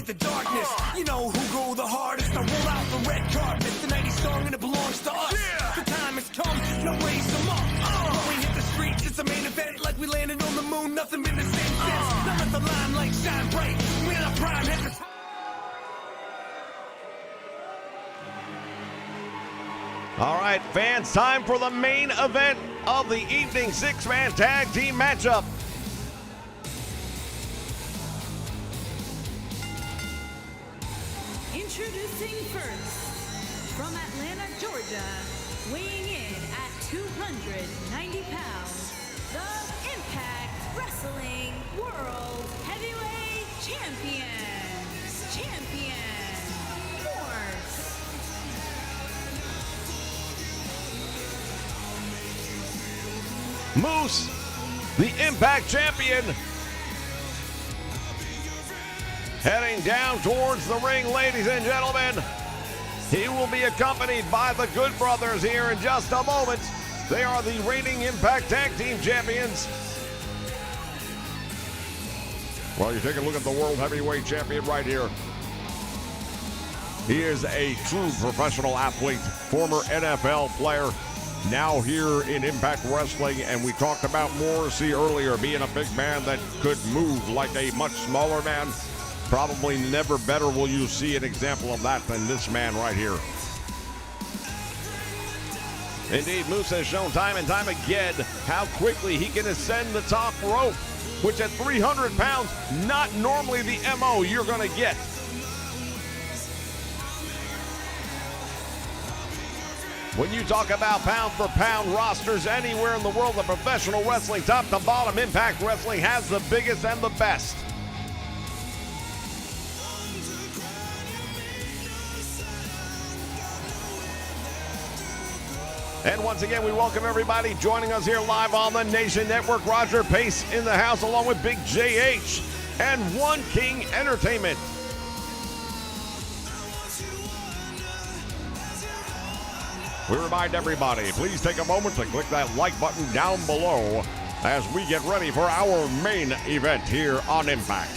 The darkness, you know who go the hardest. I roll out the red carpet, the 90s song and it belongs to us. The time has come, now raise them up. When we hit the streets, it's a main event, like we landed on the moon. Nothing been the same since. Now let the limelight shine bright. We're in our prime, hit the All right, fans, time for the main event of the evening 6-man tag team matchup. Introducing first, from Atlanta, Georgia, weighing in at 290 pounds, the Impact Wrestling World Heavyweight Champion, Force. Moose, the Impact Champion, heading down towards the ring, ladies and gentlemen. He will be accompanied by the Good Brothers here in just a moment. They are the reigning Impact Tag Team Champions. Well, you take a look at the World Heavyweight Champion right here. He is a true professional athlete, former NFL player, now here in Impact Wrestling. And we talked about Morrissey earlier, being a big man that could move like a much smaller man. Probably never better will you see an example of that than this man right here. Indeed, Moose has shown time and time again how quickly he can ascend the top rope, which at 300 pounds, not normally the MO you're going to get. When you talk about pound-for-pound rosters anywhere in the world of professional wrestling, top to bottom, Impact Wrestling has the biggest and the best. And once again, we welcome everybody joining us here live on the Nation Network. Roger Pace in the house, along with Big JH and One King Entertainment. We remind everybody, please take a moment to click that like button down below as we get ready for our main event here on Impact.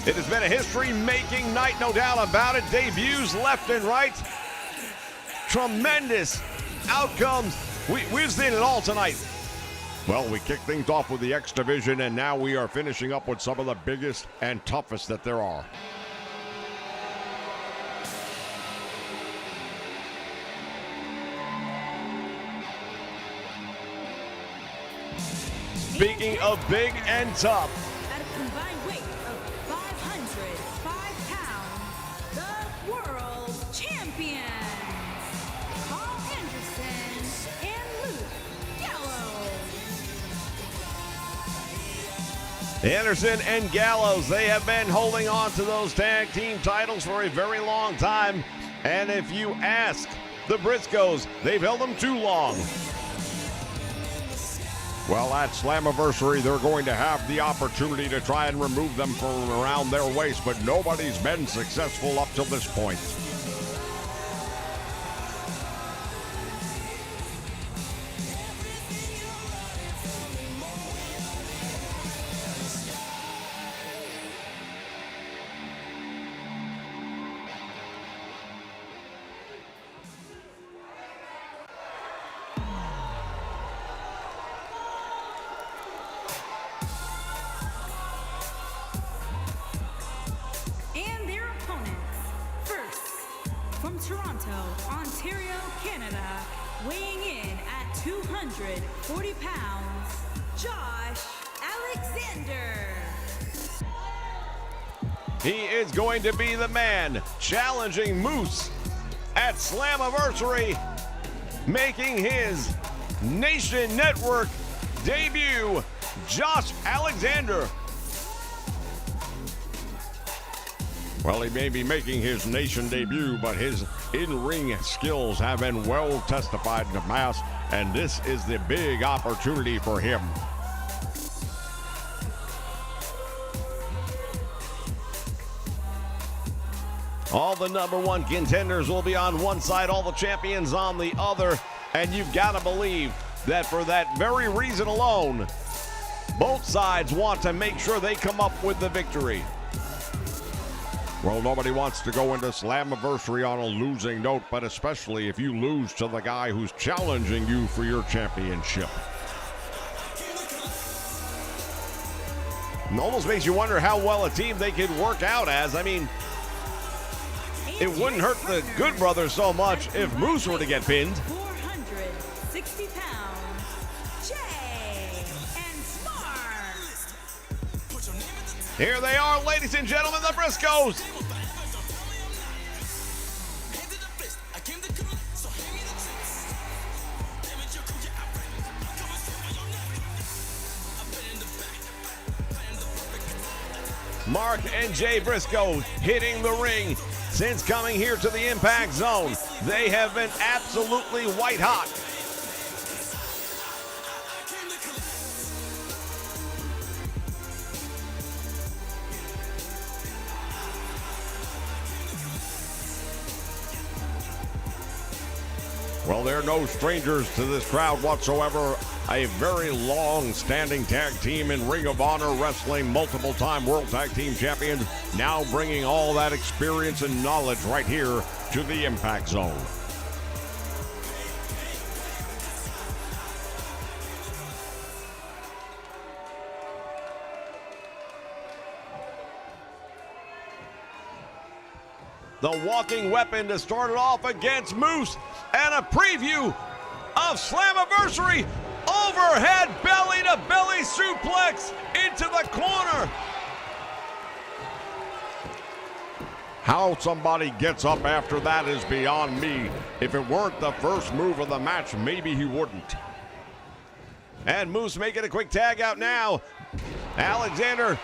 It has been a history-making night, no doubt about it. Debuts left and right. Tremendous outcomes. We've seen it all tonight. Well, we kicked things off with the X Division, and now we are finishing up with some of the biggest and toughest that there are. Speaking of big and tough, At a combined weight of 505 pounds, the World Champions, Paul Anderson and Luke Gallows. Anderson and Gallows, they have been holding on to those tag team titles for a very long time. And if you ask the Briscoes, they've held them too long. Well, at Slammiversary, they're going to have the opportunity to try and remove them from around their waist, but nobody's been successful up till this point. And their opponents, first, from Toronto, Ontario, Canada, weighing in at 240 pounds, Josh Alexander. He is going to be the man challenging Moose at Slammiversary, making his Nation Network debut, Josh Alexander. Well, he may be making his Nation debut, but his in-ring skills have been well testified to mass, and this is the big opportunity for him. All the #1 contenders will be on one side, all the champions on the other, and you've got to believe that for that very reason alone, both sides want to make sure they come up with the victory. Well, nobody wants to go into Slammiversary on a losing note, but especially if you lose to the guy who's challenging you for your championship. It almost makes you wonder how well a team they could work out as. I mean, it wouldn't hurt the Good Brothers so much if Moose were to get pinned. 460 pounds, Jay and Smart. Here they are, ladies and gentlemen, the Briscoes. Mark and Jay Briscoe hitting the ring. Since coming here to the Impact Zone, they have been absolutely white hot. Well, they're no strangers to this crowd whatsoever. A very long-standing tag team in Ring of Honor Wrestling, multiple-time World Tag Team Champions, now bringing all that experience and knowledge right here to the Impact Zone. The walking weapon to start it off against Moose, and a preview of Slammiversary. Overhead belly-to-belly suplex into the corner. How somebody gets up after that is beyond me. If it weren't the first move of the match, maybe he wouldn't. And Moose making a quick tag out now. Alexander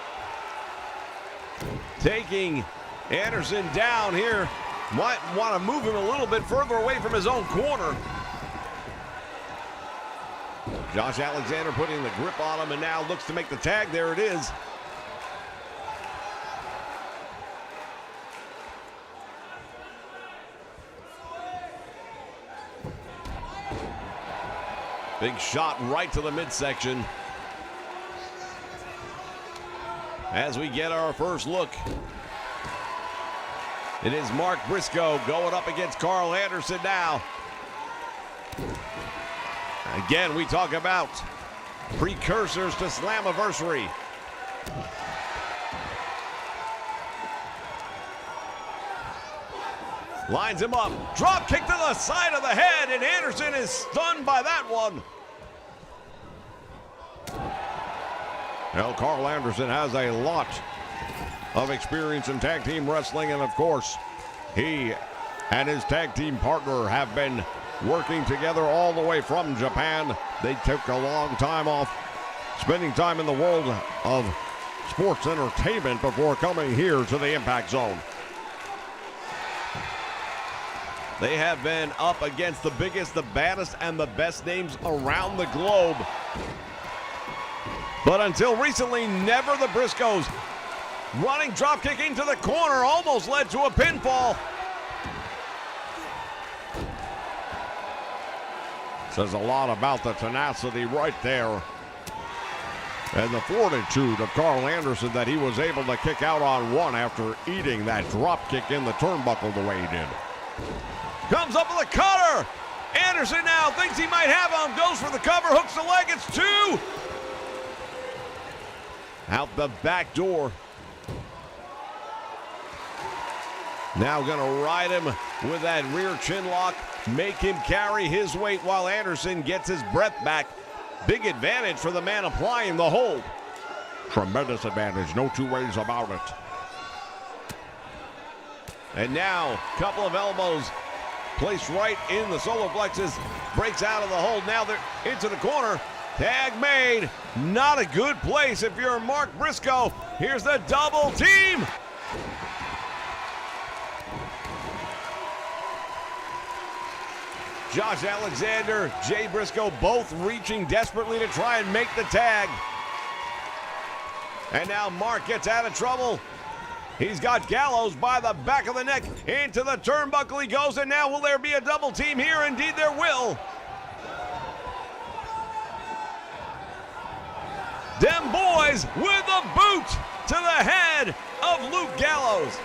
taking Anderson down here. Might want to move him a little bit further away from his own corner. Josh Alexander putting the grip on him and now looks to make the tag. There it is. Big shot right to the midsection. As we get our first look, it is Mark Briscoe going up against Carl Anderson now. Again, we talk about precursors to Slammiversary. Lines him up. Drop kick to the side of the head, and Anderson is stunned by that one. Well, Carl Anderson has a lot of experience in tag team wrestling, and of course, he and his tag team partner have been working together all the way from Japan. They took a long time off, spending time in the world of sports entertainment before coming here to the Impact Zone. They have been up against the biggest, the baddest, and the best names around the globe. But until recently, never the Briscoes. Running dropkick into the corner almost led to a pinfall. Says a lot about the tenacity right there. And the fortitude of Carl Anderson that he was able to kick out on one after eating that drop kick in the turnbuckle the way he did. Comes up with a cutter. Anderson now thinks he might have him. Goes for the cover, hooks the leg. It's two. Out the back door. Now gonna ride him with that rear chin lock, make him carry his weight while Anderson gets his breath back. Big advantage for the man applying the hold. Tremendous advantage, no two ways about it. And now, couple of elbows placed right in the solar plexus, breaks out of the hold. Now they're into the corner. Tag made. Not a good place if you're Mark Briscoe. Here's the double team. Josh Alexander, Jay Briscoe both reaching desperately to try and make the tag. And now Mark gets out of trouble. He's got Gallows by the back of the neck. Into the turnbuckle he goes, and now will there be a double team here? Indeed there will. Them boys with a boot to the head of Luke Gallows.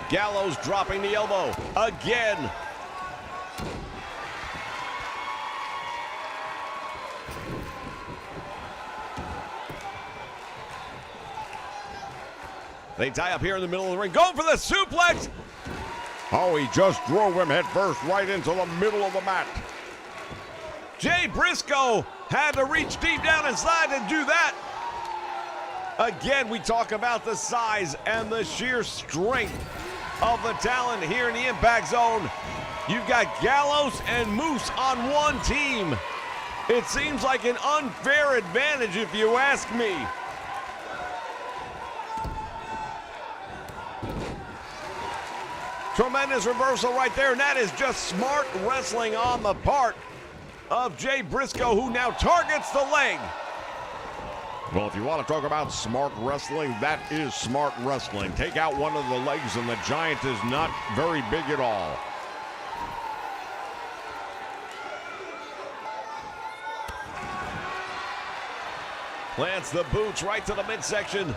Gallows dropping the elbow again. They tie up here in the middle of the ring, going for the suplex. Oh, he just drove him head first right into the middle of the mat. Jay Briscoe had to reach deep down inside to do that. Again, we talk about the size and the sheer strength of the talent here in the Impact Zone. You've got Gallows and Moose on one team. It seems like an unfair advantage if you ask me. Tremendous reversal right there, and that is just smart wrestling on the part of Jay Briscoe, who now targets the leg. Well, if you want to talk about smart wrestling, that is smart wrestling. Take out one of the legs, and the Giant is not very big at all. Plants the boots right to the midsection.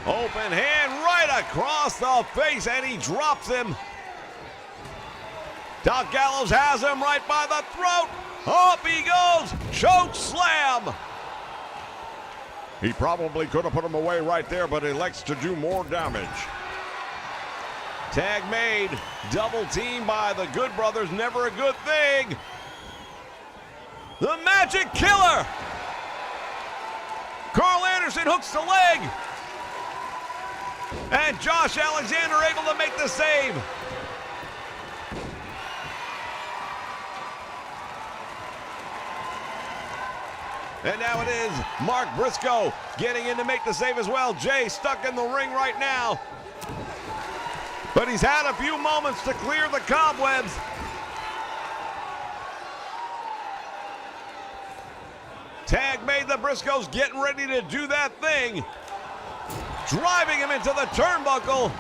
Open hand right across the face, and he drops him. Doc Gallows has him right by the throat. Up he goes. Choke slam. He probably could have put him away right there, but elects to do more damage. Tag made. Double team by the Good Brothers. Never a good thing. The Magic Killer. Carl Anderson hooks the leg. And Josh Alexander able to make the save. And now it is Mark Briscoe getting in to make the save as well. Jay stuck in the ring right now. But he's had a few moments to clear the cobwebs. Tag made. The Briscoes getting ready to do that thing. Driving him into the turnbuckle.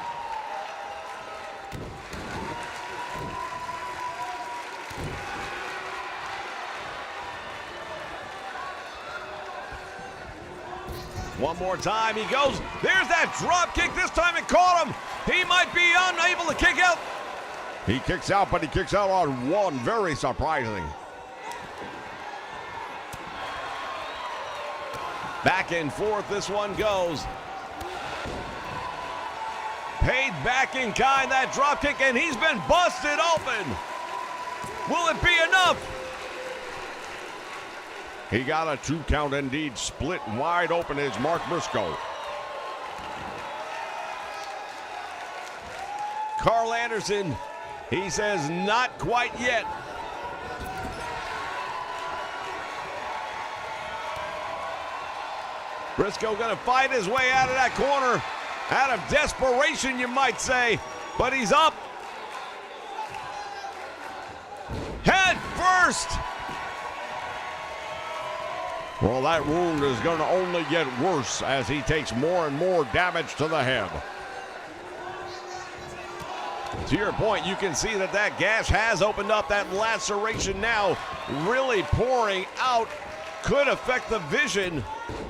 One more time, he goes. There's that drop kick. This time it caught him. He might be unable to kick out. He kicks out, but he kicks out on one. Very surprising. Back and forth this one goes. Paid back in kind, that drop kick, and he's been busted open. Will it be enough? He got a 2 count indeed. Split wide open is Mark Briscoe. Carl Anderson, he says not quite yet. Briscoe gonna fight his way out of that corner. Out of desperation, you might say, but he's up. Head first. Well, that wound is going to only get worse as he takes more and more damage to the head. To your point, you can see that that gash has opened up. That laceration now really pouring out. Could affect the vision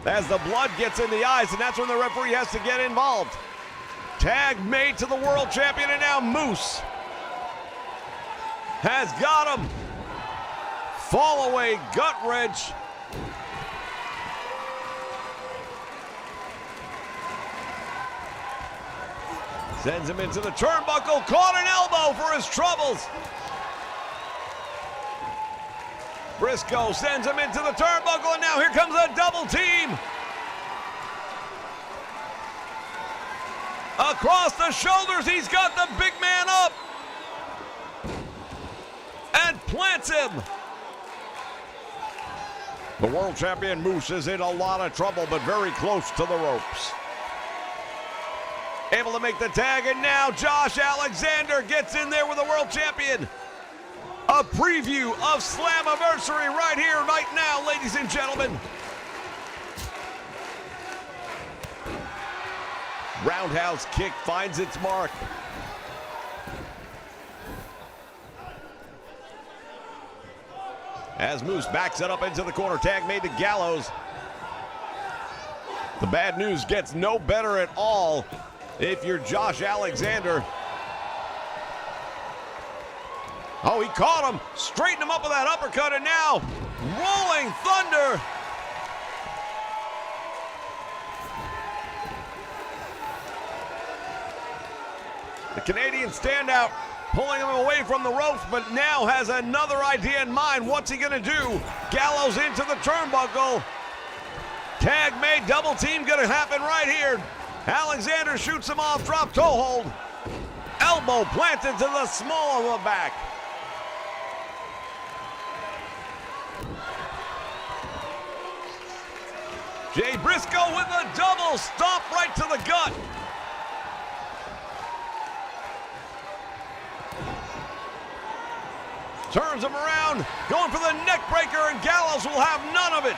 as the blood gets in the eyes, and that's when the referee has to get involved. Tag made to the world champion, and now Moose has got him. Fall away gut wrench. Sends him into the turnbuckle, caught an elbow for his troubles. Briscoe sends him into the turnbuckle, and now here comes a double team. Across the shoulders, he's got the big man up. And plants him. The world champion Moose is in a lot of trouble, but very close to the ropes. Able to make the tag, and now Josh Alexander gets in there with the world champion. A preview of Slammiversary right here, right now, ladies and gentlemen. Roundhouse kick finds its mark. As Moose backs it up into the corner, tag made to Gallows. The bad news gets no better at all if you're Josh Alexander. Oh, he caught him, straightened him up with that uppercut, and now rolling thunder. The Canadian standout pulling him away from the ropes, but now has another idea in mind. What's he gonna do? Gallows into the turnbuckle. Tag made, double team gonna happen right here. Alexander shoots him off, drop toe hold. Elbow planted to the small of the back. Jay Briscoe with a double stomp right to the gut. Turns him around, going for the neck breaker, and Gallows will have none of it.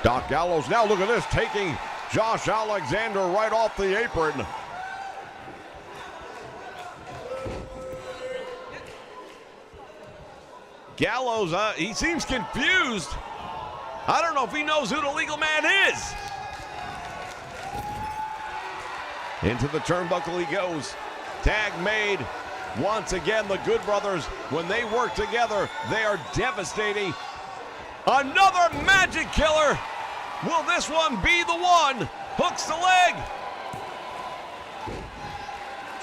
Doc Gallows, now look at this, taking Josh Alexander right off the apron. Gallows, he seems confused. I don't know if he knows who the legal man is. Into the turnbuckle he goes. Tag made. Once again, the Good Brothers, when they work together, they are devastating. Another magic killer. Will this one be the one? Hooks the leg.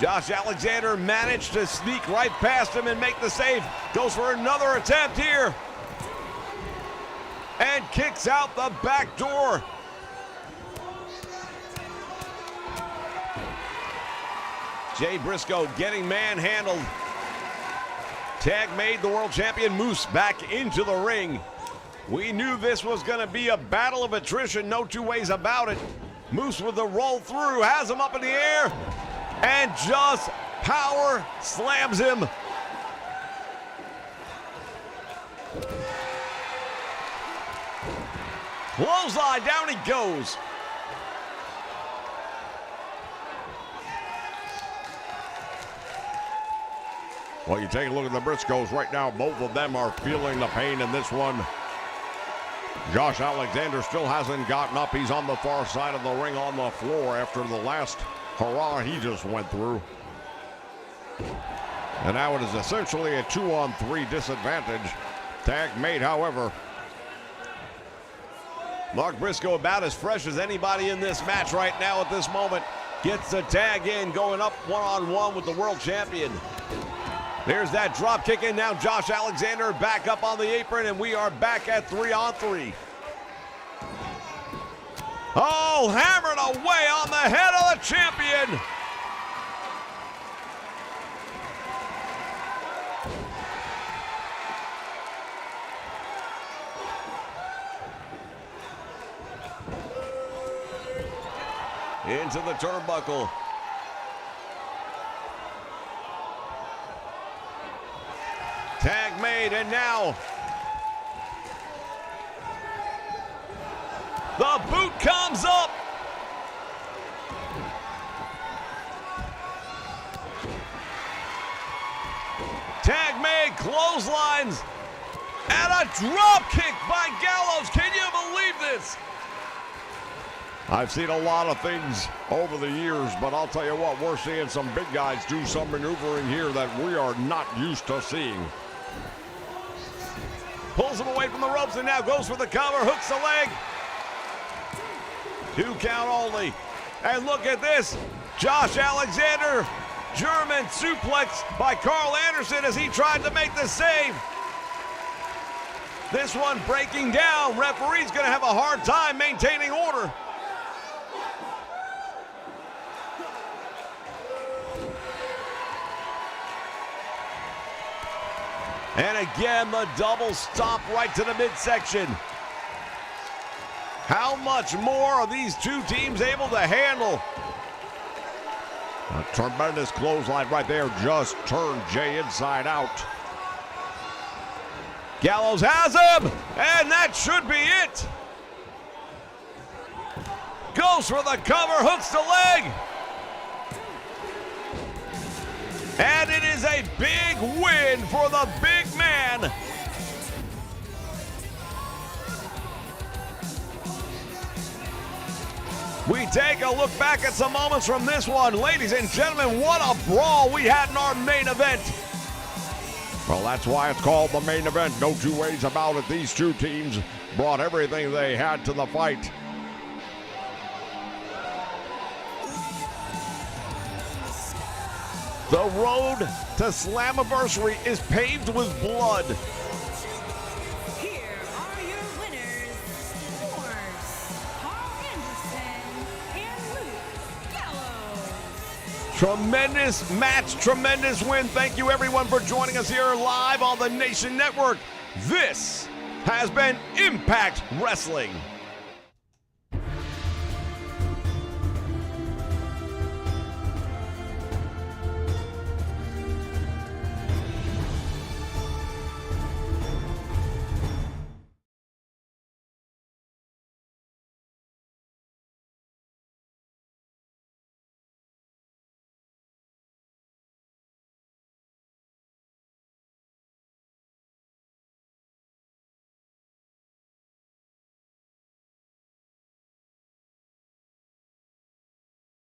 Josh Alexander managed to sneak right past him and make the save. Goes for another attempt here. And kicks out the back door. Jay Briscoe getting manhandled. Tag made, the world champion Moose back into the ring. We knew this was going to be a battle of attrition, no two ways about it. Moose with the roll through, has him up in the air, and just power slams him. Clothesline, down he goes. Well, you take a look at the Briscoes right now. Both of them are feeling the pain in this one. Josh Alexander still hasn't gotten up. He's on the far side of the ring on the floor after the last hurrah he just went through. And now it is essentially a 2-on-3 disadvantage. Tag made, however. Mark Briscoe about as fresh as anybody in this match right now at this moment. Gets the tag in, going up one-on-one with the world champion. There's that drop kick in. Now Josh Alexander back up on the apron, and we are back at 3-on-3. Oh, hammered away on the head of the champion. Into the turnbuckle. Tag made, and now the boot comes up. Tag made, clotheslines, and a drop kick by Gallows. Can you believe this? I've seen a lot of things over the years, but I'll tell you what, we're seeing some big guys do some maneuvering here that we are not used to seeing. Pulls him away from the ropes and now goes for the cover, hooks the leg. 2 count only. And look at this. Josh Alexander, German suplex by Carl Anderson as he tried to make the save. This one breaking down. Referee's gonna have a hard time maintaining order. And again, the double stomp right to the midsection. How much more are these two teams able to handle? A tremendous clothesline right there just turned Jay inside out. Gallows has him, and that should be it. Goes for the cover, hooks the leg. And it is a big win for the big man. We take a look back at some moments from this one. Ladies and gentlemen, what a brawl we had in our main event. Well, that's why it's called the main event. No two ways about it. These two teams brought everything they had to the fight. The road to Slammiversary is paved with blood. Here are your winners, Morse, Paul Anderson, and Luke Gallows. Tremendous match, tremendous win. Thank you everyone for joining us here live on the Nation Network. This has been Impact Wrestling.